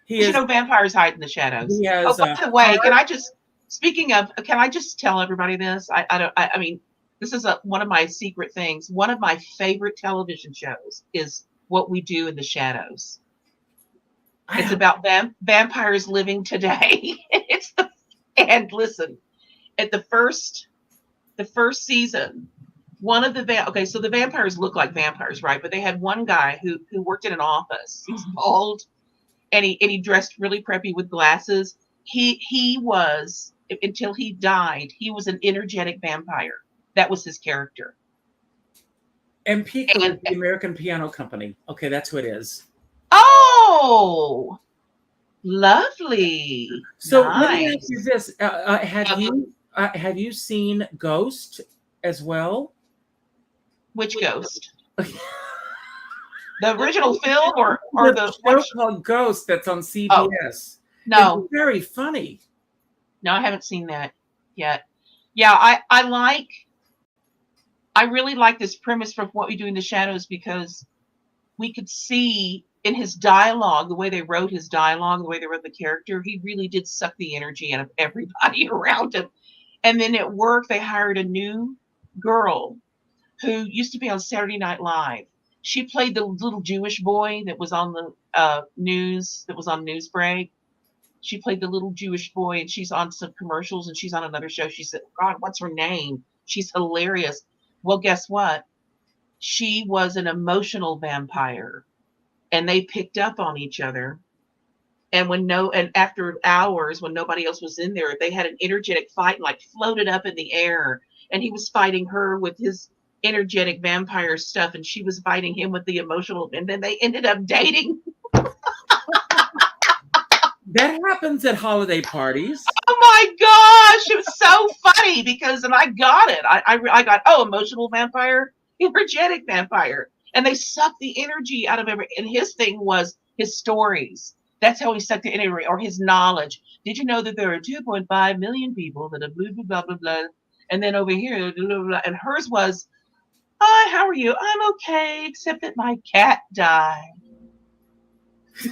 He is. Vampires hide in the shadows. He has, by the way, speaking of, can I just tell everybody this? I mean, this is one of my secret things. One of my favorite television shows is What We Do in the Shadows. It's about vampires living today. And listen, at the first season, one of the so the vampires look like vampires, right? But they had one guy who worked in an office. He was bald, and he dressed really preppy with glasses. He was, until he died, he was an energetic vampire. That was his character. And Pico is the American Piano Company. Okay, that's who it is. Oh, lovely. So nice. let me ask you this: have you seen Ghost as well? Which Ghost? The original film or the show called Ghost that's on CBS? Oh, no, it's very funny. No, I haven't seen that yet. Yeah, I really like this premise for What We Do in the Shadows, because we could see in his dialogue, the way they wrote his dialogue, the way they wrote the character, he really did suck the energy out of everybody around him. And then at work, they hired a new girl who used to be on Saturday Night Live. She played the little Jewish boy that was on the news, that was on Newsbreak. She played the little Jewish boy, and she's on some commercials, and she's on another show. She said, God, what's her name? She's hilarious. Well, guess what? She was an emotional vampire, and they picked up on each other. And after hours, when nobody else was in there, they had an energetic fight and floated up in the air. And he was fighting her with his energetic vampire stuff, and she was fighting him with the emotional. And then they ended up dating. That happens at holiday parties. Oh my gosh, it was so funny and I got it. I got, emotional vampire, energetic vampire. And they sucked the energy out of every, and his thing was his stories. That's how he sucked the energy, or his knowledge. Did you know that there are 2.5 million people that have blah, blah, blah, blah, blah. And then over here, blah, blah, blah. And hers was, hi, how are you? I'm okay, except that my cat died.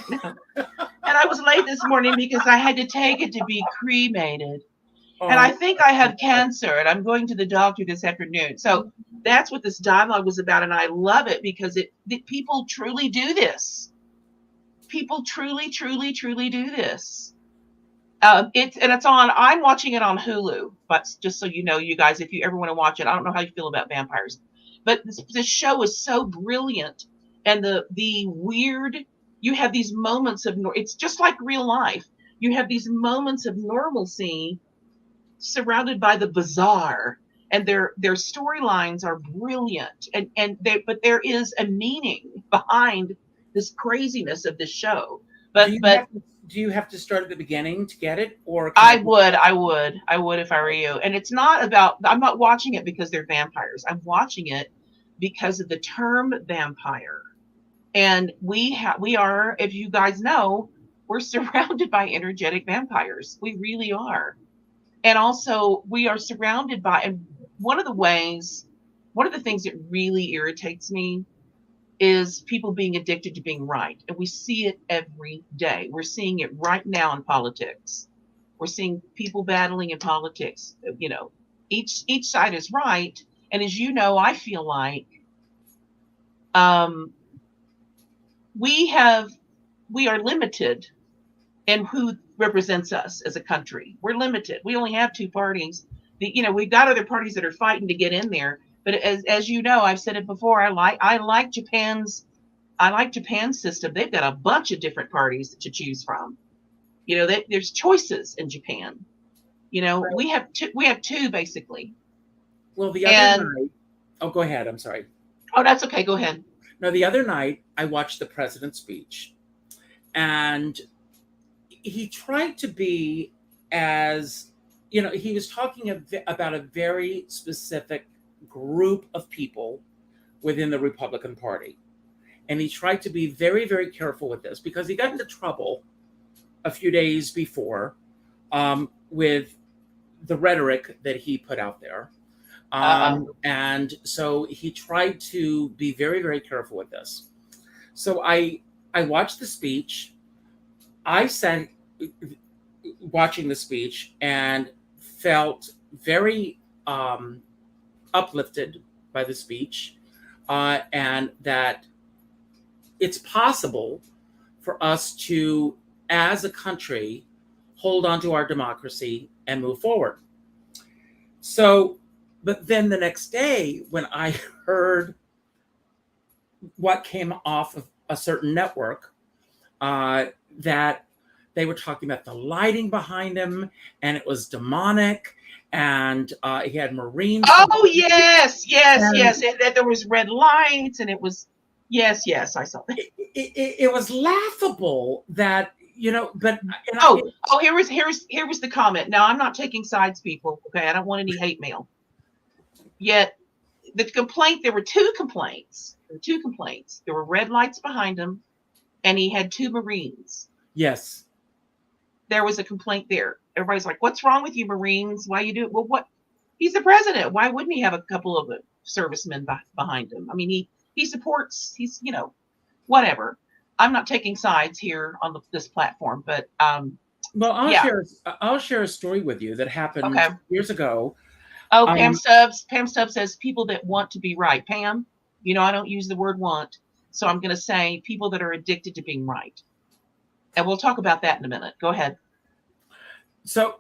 And I was late this morning because I had to take it to be cremated. And I think I have cancer, and I'm going to the doctor this afternoon. So that's what this dialogue was about. And I love it because people truly do this. People truly, truly, truly do this. It's on, I'm watching it on Hulu, but just so you know, you guys, if you ever want to watch it, I don't know how you feel about vampires, but this show is so brilliant. And the weird, you have these moments of, it's just like real life. You have these moments of normalcy surrounded by the bizarre, and their storylines are brilliant. But there is a meaning behind this craziness of this show. Do you have to start at the beginning to get it, or I would if I were you. And it's not about, I'm not watching it because they're vampires. I'm watching it because of the term vampire. And we are, if you guys know, we're surrounded by energetic vampires. We really are. And also we are surrounded by, and one of the things that really irritates me is people being addicted to being right. And we see it every day. We're seeing it right now in politics. We're seeing people battling in politics. You know, each side is right. And as you know, I feel like we are limited in who represents us as a country. We're limited. We only have two parties. We've got other parties that are fighting to get in there. But as you know, I've said it before, I like Japan's I like Japan's system. They've got a bunch of different parties to choose from. You know, there's choices in Japan. You know, Right. we have two basically. Well, the other And night, oh, go ahead. I'm sorry. oh, that's okay. Go ahead. No, the other night I watched the president's speech, and he tried to be as, he was talking about a very specific group of people within the Republican Party. And he tried to be very, very careful with this because he got into trouble a few days before with the rhetoric that he put out there. And so he tried to be very, very careful with this. So I watched the speech. I sat watching the speech and felt very uplifted by the speech, and that it's possible for us to, as a country, hold on to our democracy and move forward. So, but then the next day, when I heard what came off of a certain network, that they were talking about the lighting behind him, and it was demonic, and he had Marines. Oh, yes. And there was red lights, and it was, yes, I saw that. It was laughable that, but here was the comment. Now, I'm not taking sides, people. Okay, I don't want any hate mail. Yet the complaint, there were two complaints. There were red lights behind him, and he had two Marines. Yes. There was a complaint there. Everybody's like, "What's wrong with you, Marines? Why you do it?" Well, what? He's the president. Why wouldn't he have a couple of servicemen behind him? I mean, he supports. He's, whatever. I'm not taking sides here on this platform, but well, I'll share a story with you that happened years ago. Oh, Pam Stubbs says people that want to be right. Pam, I don't use the word want, so I'm going to say people that are addicted to being right. And we'll talk about that in a minute. Go ahead. So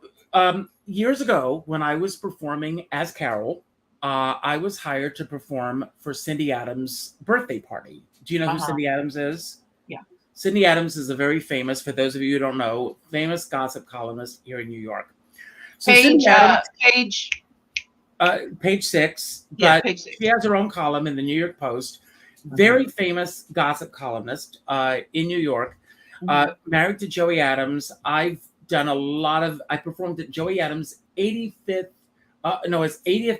years ago, when I was performing as Carol, I was hired to perform for Cindy Adams' birthday party. Do you know who Cindy Adams is? Yeah. Cindy Adams is a very famous, for those of you who don't know, famous gossip columnist here in New York. So page 6. Yeah, but page 6. She has her own column in the New York Post. Very famous gossip columnist in New York. Married to Joey Adams. I performed at Joey Adams' 80th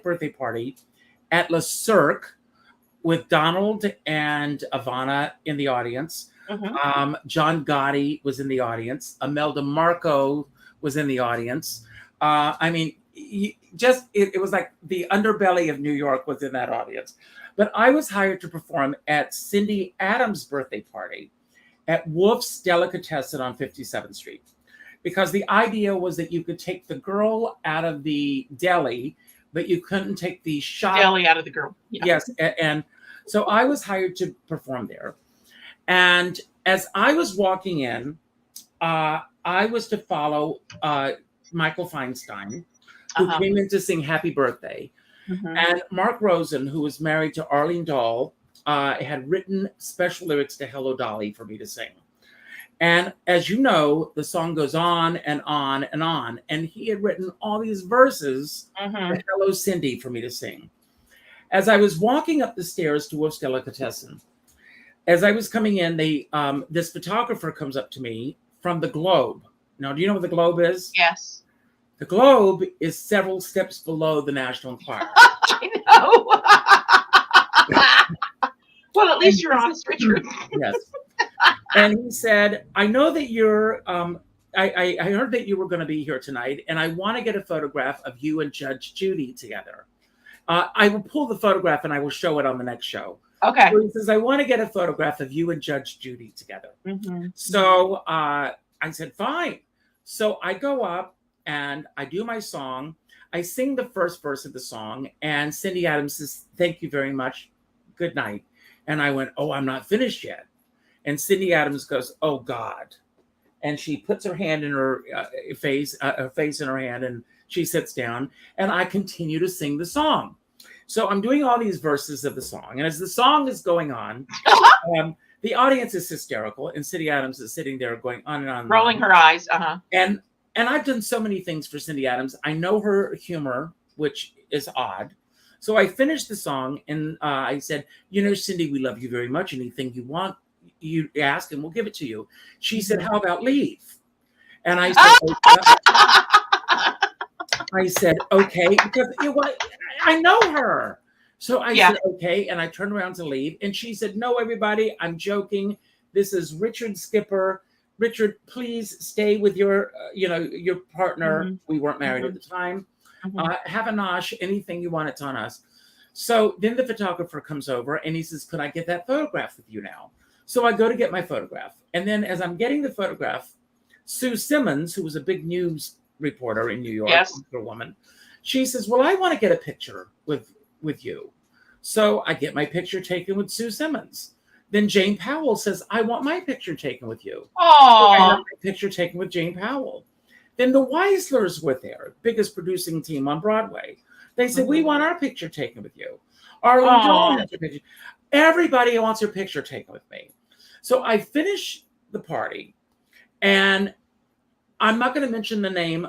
birthday party at Le Cirque with Donald and Ivana in the audience. John Gotti was in the audience. Imelda Marco was in the audience. I mean, it was like the underbelly of New York was in that audience. But I was hired to perform at Cindy Adams' birthday party at Wolf's Delicatessen on 57th Street. Because the idea was that you could take the girl out of the deli, but you couldn't take the deli out of the girl. Yeah. Yes. And so I was hired to perform there. And as I was walking in, I was to follow Michael Feinstein, who came in to sing Happy Birthday. And Mark Rosen, who was married to Arlene Dahl, had written special lyrics to Hello Dolly for me to sing. And as you know, the song goes on and on and on. And he had written all these verses for Hello Cindy for me to sing. As I was walking up the stairs to Wolf's Delicatessen, as I was coming in, this photographer comes up to me from the Globe. Now, do you know what the Globe is? Yes. The Globe is several steps below the National Enquirer. I know. Well, at least you're honest, Richard. Yes. And he said, I know that you're, I heard that you were going to be here tonight, and I want to get a photograph of you and Judge Judy together. I will pull the photograph and I will show it on the next show. Okay. So he says, I want to get a photograph of you and Judge Judy together. So I said, fine. So I go up and I do my song. I sing the first verse of the song, and Cindy Adams says, thank you very much. Good night. And I went, oh, I'm not finished yet. And Cindy Adams goes, oh, God. And she puts her hand in her face in her hand, and she sits down, and I continue to sing the song. So I'm doing all these verses of the song. And as the song is going on, The audience is hysterical, and Cindy Adams is sitting there going on and on, rolling her eyes. Uh-huh. And I've done so many things for Cindy Adams. I know her humor, which is odd. So I finished the song, and I said, Cindy, we love you very much. Anything you want, you ask, and we'll give it to you. She said, how about leave? And I said, okay, because I know her. So I said, okay. And I turned around to leave. And she said, no, everybody, I'm joking. This is Richard Skipper. Richard, please stay with your partner. Mm-hmm. We weren't married at the time. Mm-hmm. Have a nosh, anything you want, it's on us. So then the photographer comes over and he says, could I get that photograph with you now? So I go to get my photograph. And then as I'm getting the photograph, Sue Simmons, who was a big news reporter in New York, a woman, she says, well, I want to get a picture with you. So I get my picture taken with Sue Simmons. Then Jane Powell says, I want my picture taken with you. Oh, so I got my picture taken with Jane Powell. Then the Weislers were there, biggest producing team on Broadway. They said, we want our picture taken with you. Arlen Dawn has her picture. Everybody wants their picture taken with me. So I finish the party, and I'm not going to mention the name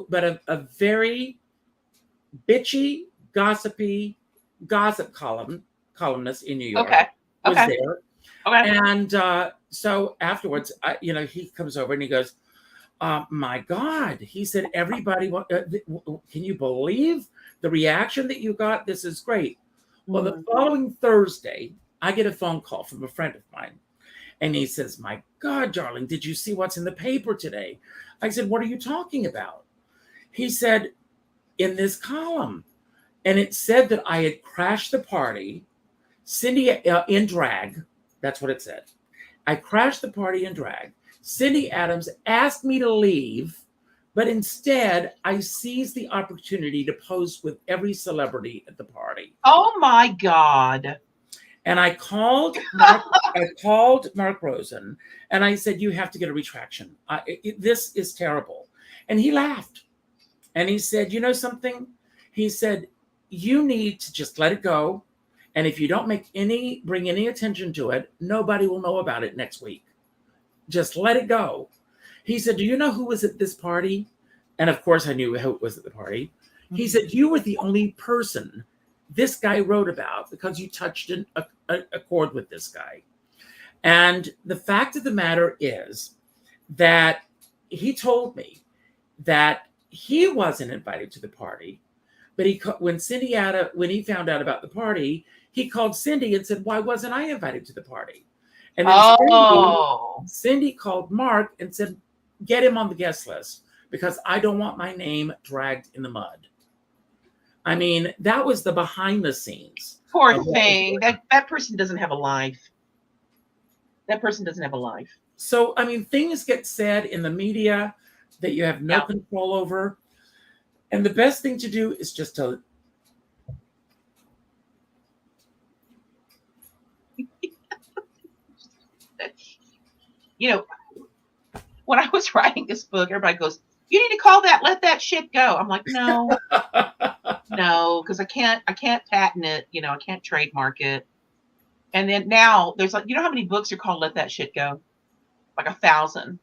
but a very bitchy, gossip columnist in New York was there. Okay. And so afterwards, he comes over and he goes, my God, he said, everybody, can you believe the reaction that you got? This is great. Well, the following Thursday, I get a phone call from a friend of mine. And he says, my God, darling, did you see what's in the paper today? I said, what are you talking about? He said, in this column. And it said that I had crashed the party, Cindy in drag. That's what it said. I crashed the party in drag. Cindy Adams asked me to leave, but instead I seized the opportunity to pose with every celebrity at the party. Oh my God. And I called Mark Rosen, and I said, you have to get a retraction. This is terrible. And he laughed. And he said, you know something? He said, you need to just let it go. And if you don't bring any attention to it, nobody will know about it next week. Just let it go. He said, do you know who was at this party? And of course I knew who was at the party. He said, you were the only person this guy wrote about because you touched a chord with this guy. And the fact of the matter is that he told me that he wasn't invited to the party, but when he found out about the party, he called Cindy and said, why wasn't I invited to the party? And then Cindy called Mark and said, get him on the guest list because I don't want my name dragged in the mud. I mean, that was the behind the scenes. Poor thing. That person doesn't have a life. That person doesn't have a life. So, I mean, things get said in the media that you have no control over. And the best thing to do is just to when I was writing this book, everybody goes, you need to call that, let that shit go. I'm like, no, because I can't patent it. I can't trademark it. And then now there's how many books are called Let That Shit Go? Like 1,000.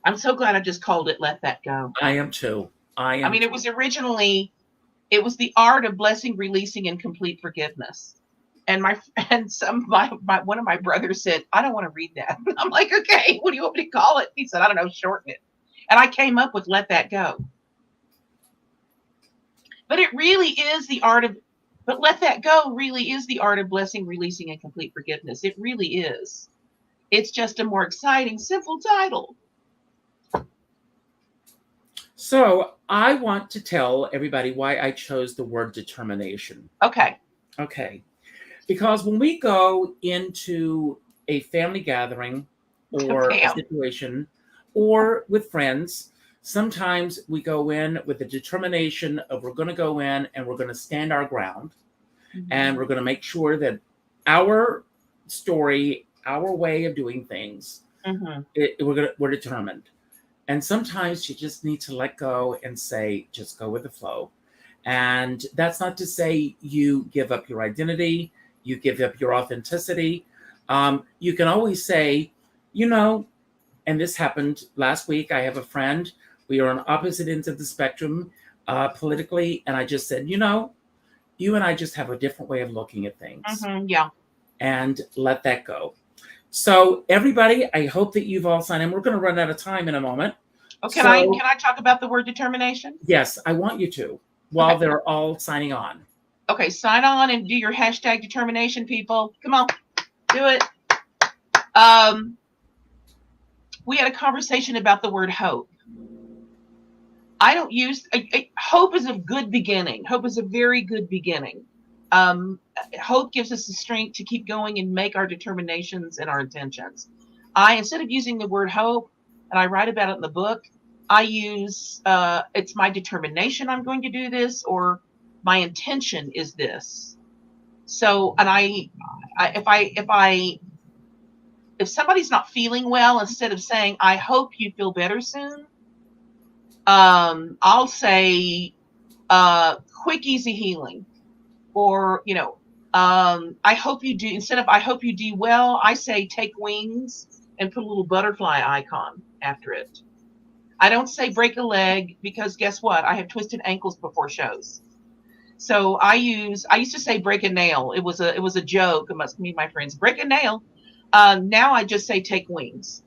I'm so glad I just called it Let That Go. I am too. It was originally, it was the art of blessing, releasing, and complete forgiveness. And one of my brothers said, I don't want to read that. I'm like, okay, what do you want me to call it? He said, I don't know, shorten it. And I came up with Let That Go. But it really is but Let That Go really is the art of blessing, releasing, and complete forgiveness. It really is. It's just a more exciting, simple title. So I want to tell everybody why I chose the word determination. Okay. Because when we go into a family gathering or a situation or with friends, sometimes we go in with the determination of we're going to go in and we're going to stand our ground and we're going to make sure that our story, our way of doing things, we're determined. And sometimes you just need to let go and say, just go with the flow. And that's not to say you give up your identity, you give up your authenticity, You can always say, you know, and this happened last week. I have a friend. We are on opposite ends of the spectrum politically. And I just said, you know, you and I just have a different way of looking at things. Yeah. And let that go. So everybody, I hope that you've all signed in. We're going to run out of time in a moment. Oh, can I talk about the word determination? Yes, I want you to, while they're all signing on. Okay, sign on and do your hashtag determination, people. Come on, do it. We had a conversation about the word hope. I don't use hope is a good beginning. Hope is a very good beginning. Hope gives us the strength to keep going and make our determinations and our intentions. Instead of using the word hope, and I write about it in the book, I use it's my determination I'm going to do this, or my intention is this. So, and if somebody's not feeling well, instead of saying I hope you feel better soon, I'll say quick, easy healing, or I hope you do. Instead of I hope you do well, I say take wings and put a little butterfly icon after it. I don't say break a leg, because guess what? I have twisted ankles before shows. So I used to say break a nail. It was a joke amongst me and my friends. Break a nail. Now I just say take wings.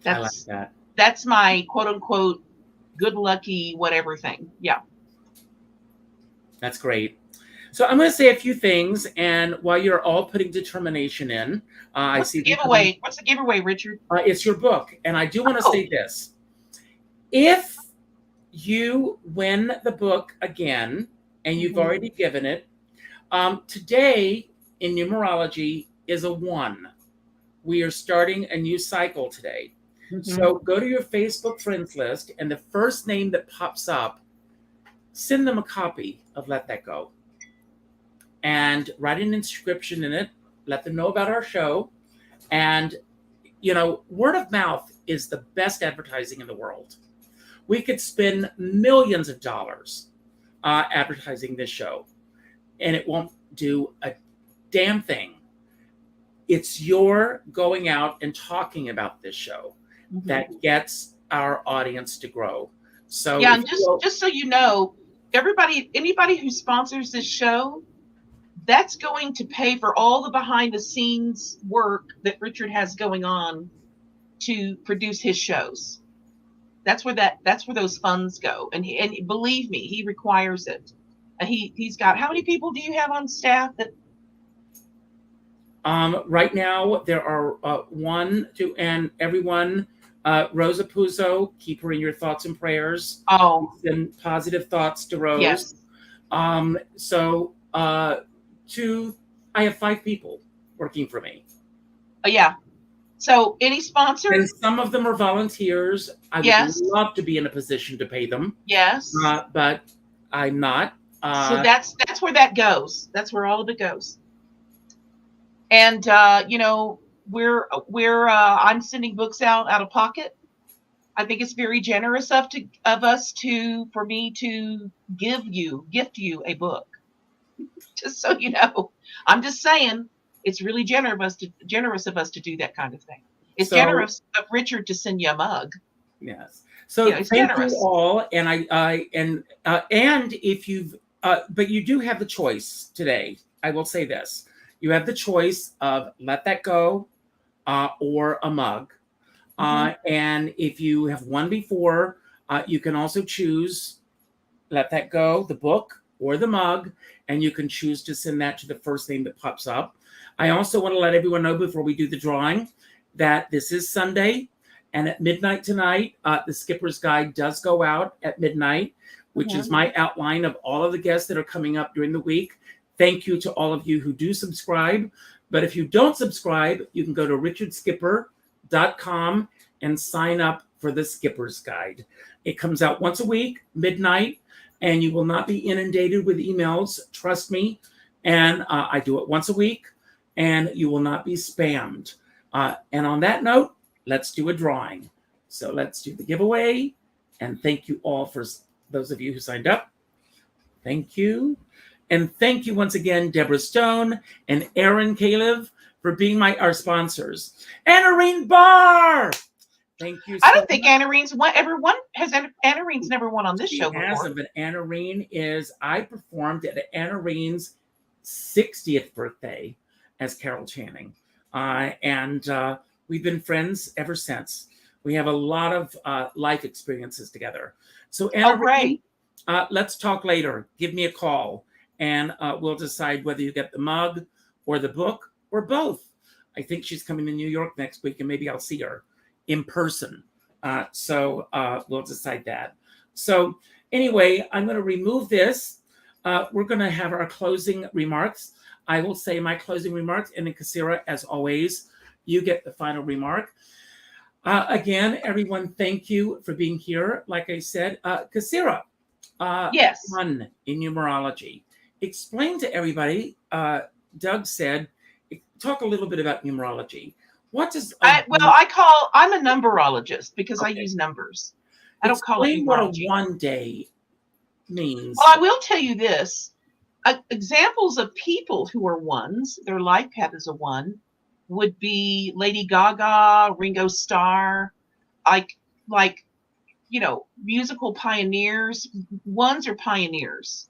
I like that. That's my quote unquote good lucky whatever thing. Yeah. That's great. So I'm going to say a few things, and while you're all putting determination in, What's the giveaway? What's the giveaway, Richard? It's your book, and I do want to say this: if you win the book again, and you've already given it, today in numerology is a 1. We are starting a new cycle today. So go to your Facebook friends list, and the first name that pops up, send them a copy of Let That Go. And write an inscription in it. Let them know about our show. And, word of mouth is the best advertising in the world. We could spend millions of dollars advertising this show, and it won't do a damn thing. It's your going out and talking about this show that gets our audience to grow. So yeah, and just so you know, anybody who sponsors this show, that's going to pay for all the behind the scenes work that Richard has going on to produce his shows. That's where those funds go. And believe me, he requires it. And he's got, how many people do you have on staff that? Right now there are 1, 2, and everyone. Rosa Puzo, keep her in your thoughts and prayers. Oh, Send positive thoughts to Rose. yes. I have 5 people working for me. Yeah. So any sponsors? And some of them are volunteers. I would love to be in a position to pay them. Yes. But I'm not. So that's where that goes. That's where all of it goes. And I'm sending books out of pocket. I think it's very generous of us for me to gift you a book. Just so you know, I'm just saying it's really generous of us to do that kind of thing. It's generous of Richard to send you a mug. Yes. So thank you all, and and if you've but you do have the choice today. I will say this: you have the choice of Let That Go or a mug. And if you have won before, you can also choose Let That Go, the book, or the mug, and you can choose to send that to the first name that pops up. I also want to let everyone know before we do the drawing that this is Sunday, and at midnight tonight, the Skipper's Guide does go out at midnight, which is my outline of all of the guests that are coming up during the week. Thank you to all of you who do subscribe. But if you don't subscribe, you can go to richardskipper.com and sign up for the Skipper's Guide. It comes out once a week, midnight, and you will not be inundated with emails. Trust me. And I do it once a week, and you will not be spammed. And on that note, let's do a drawing. So let's do the giveaway. And thank you all for those of you who signed up. Thank you. And thank you once again, Deborah Stone and Aaron Caleb, for being our sponsors. Anarene Barr! Thank you so I don't think much. Anarine's Anarine's never won on this show before. Hasn't, but Anarene is, I performed at Anarene's 60th birthday as Carol Channing. And we've been friends ever since. We have a lot of life experiences together. So Anarene, great. Let's talk later. Give me a call and we'll decide whether you get the mug or the book or both. I think she's coming to New York next week and maybe I'll see her in person. So we'll decide that. So anyway, I'm going to remove this. We're going to have our closing remarks. I will say my closing remarks, and then Kassira, as always, you get the final remark. Again, everyone, thank you for being here. Like I said, Kassira, Yes. one in numerology. Explain to everybody, Doug said, talk a little bit about numerology. What does I'm a numberologist because I use numbers. I don't call it explain what a numerology. 1 day means? Well, I will tell you this. Examples of people who are ones, their life path is a one, would be Lady Gaga, Ringo Starr, like musical pioneers. Ones are pioneers.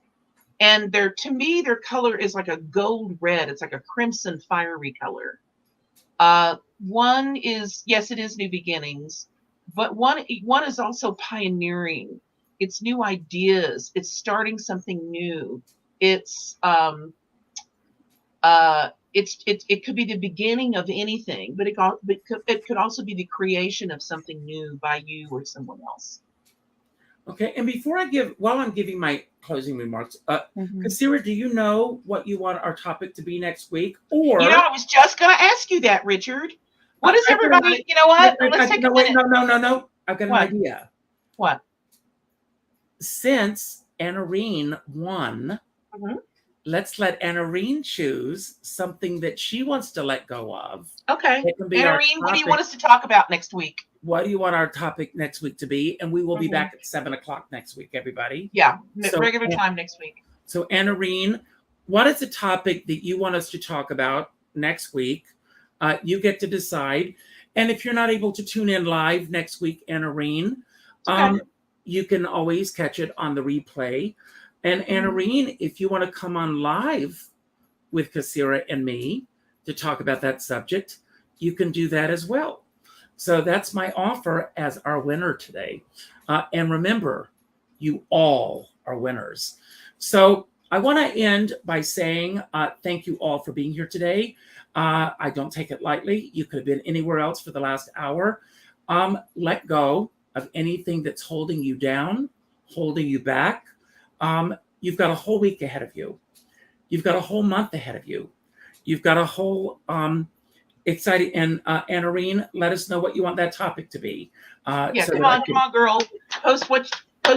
And to me, their color is like a gold red. It's like a crimson fiery color. One is, yes, it is new beginnings, but one is also pioneering. It's new ideas. It's starting something new. It could be the beginning of anything, but it could also be the creation of something new by you or someone else. Okay, and while I'm giving my closing remarks, Kassira, do you know what you want our topic to be next week? Or I was just going to ask you that, Richard. What is everybody? You know what? Let's take a minute. No. I've got an idea. What? Since Anarene won, let's let Anarene choose something that she wants to let go of. Okay. Anarene, what do you want us to talk about next week? What do you want our topic next week to be? And we will be back at 7:00 next week, everybody. Yeah, regular time next week. So Anarene, what is the topic that you want us to talk about next week? You get to decide. And if you're not able to tune in live next week, Anarene, you can always catch it on the replay. And Anarene, if you want to come on live with Kassira and me to talk about that subject, you can do that as well. So that's my offer as our winner today. And remember, you all are winners. So I want to end by saying thank you all for being here today. I don't take it lightly. You could have been anywhere else for the last hour. Let go of anything that's holding you down, holding you back. You've got a whole week ahead of you. You've got a whole month ahead of you. You've got a whole exciting. And Anarene, let us know what you want that topic to be. Come on, girl. Post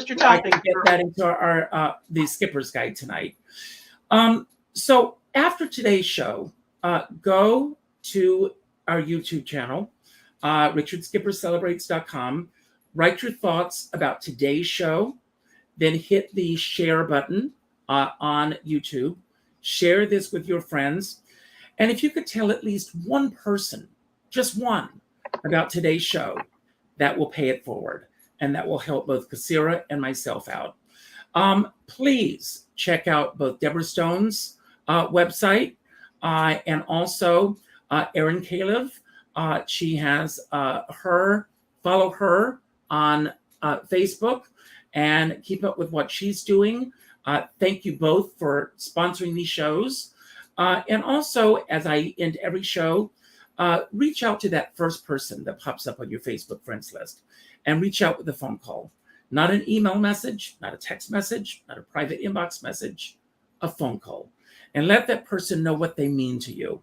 your topic. I can get that into our the Skipper's Guide tonight. So after today's show, go to our YouTube channel, richardskippercelebrates.com. Write your thoughts about today's show. Then hit the share button on YouTube. Share this with your friends. And if you could tell at least one person, just one, about today's show, that will pay it forward. And that will help both Kassira and myself out. Please check out both Deborah Stone's website and also Erin Caleb. She has follow her on Facebook and keep up with what she's doing. Thank you both for sponsoring these shows. And also, as I end every show, reach out to that first person that pops up on your Facebook friends list and reach out with a phone call. Not an email message, not a text message, not a private inbox message, a phone call. And let that person know what they mean to you.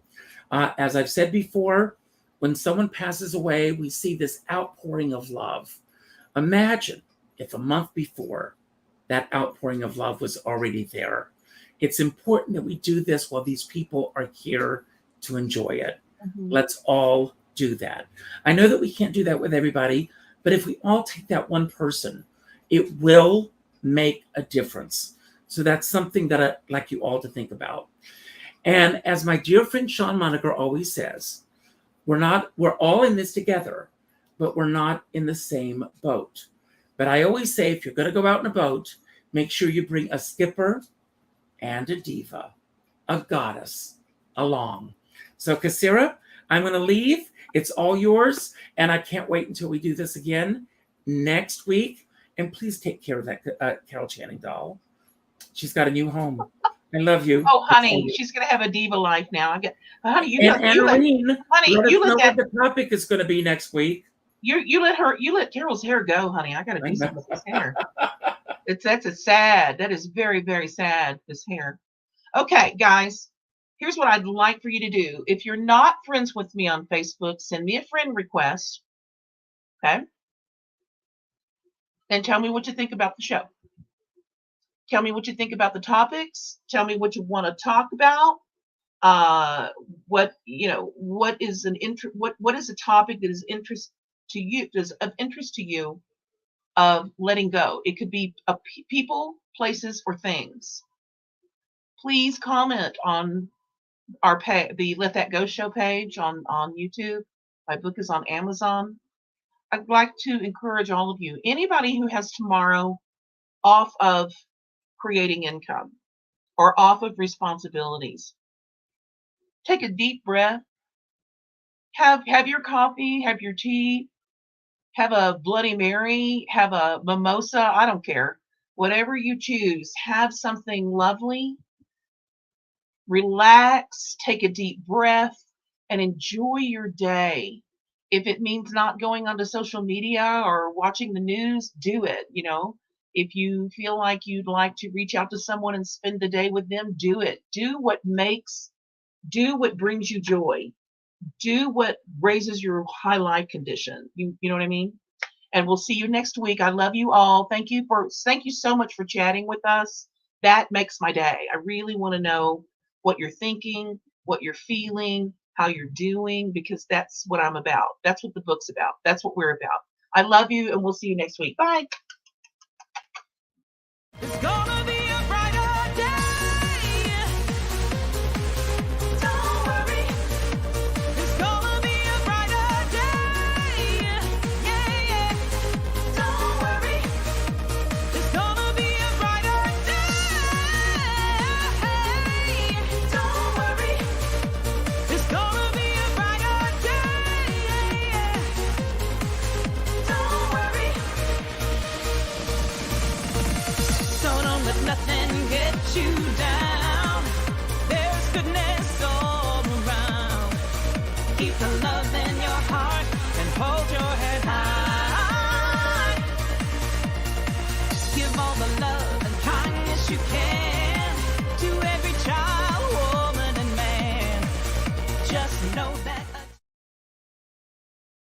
As I've said before, when someone passes away, we see this outpouring of love. Imagine if a month before, that outpouring of love was already there. It's important that we do this while these people are here to enjoy it. Let's all do that. I know that we can't do that with everybody, but if we all take that one person, it will make a difference. So that's something that I'd like you all to think about. And as my dear friend Sean Monaker always says, we're all in this together, but we're not in the same boat. But I always say, if you're going to go out in a boat, make sure you bring a skipper and a diva, a goddess along. So Kassira, I'm going to leave. It's all yours. And I can't wait until we do this again next week. And please take care of that Carol Channing doll. She's got a new home. I love you. Oh, honey, she's gonna have a diva life now. Honey, you let what the topic is going to be next week. You let Carol's hair go, honey. I gotta do something with this hair. That is very, very sad, this hair. Okay, guys, here's what I'd like for you to do. If you're not friends with me on Facebook, send me a friend request. Okay. And tell me what you think about the show. Tell me what you think about the topics. Tell me what you want to talk about. What is a topic that is of interest to you of letting go? It could be people, places, or things. Please comment on our the Let That Go show page on YouTube. My book is on Amazon. I'd like to encourage all of you, anybody who has tomorrow off of creating income or off of responsibilities, take a deep breath, have your coffee, have your tea, have a Bloody Mary, have a mimosa, I don't care. Whatever you choose, have something lovely, relax, take a deep breath, and enjoy your day. If it means not going onto social media or watching the news, do it. If you feel like you'd like to reach out to someone and spend the day with them, do it. Do what brings you joy. Do what raises your high life condition. You know what I mean? And we'll see you next week. I love you all. Thank you so much for chatting with us. That makes my day. I really want to know what you're thinking, what you're feeling, how you're doing, because that's what I'm about. That's what the book's about. That's what we're about. I love you, and we'll see you next week. Bye. It's gonna be a brighter day. Don't worry. It's gonna be a brighter day. Yeah. Don't worry. It's gonna be a brighter day. Don't worry. It's gonna be a brighter day. Don't worry. So don't let nothing get you down. There's goodness all around. Keep the love in your heart and hold your head.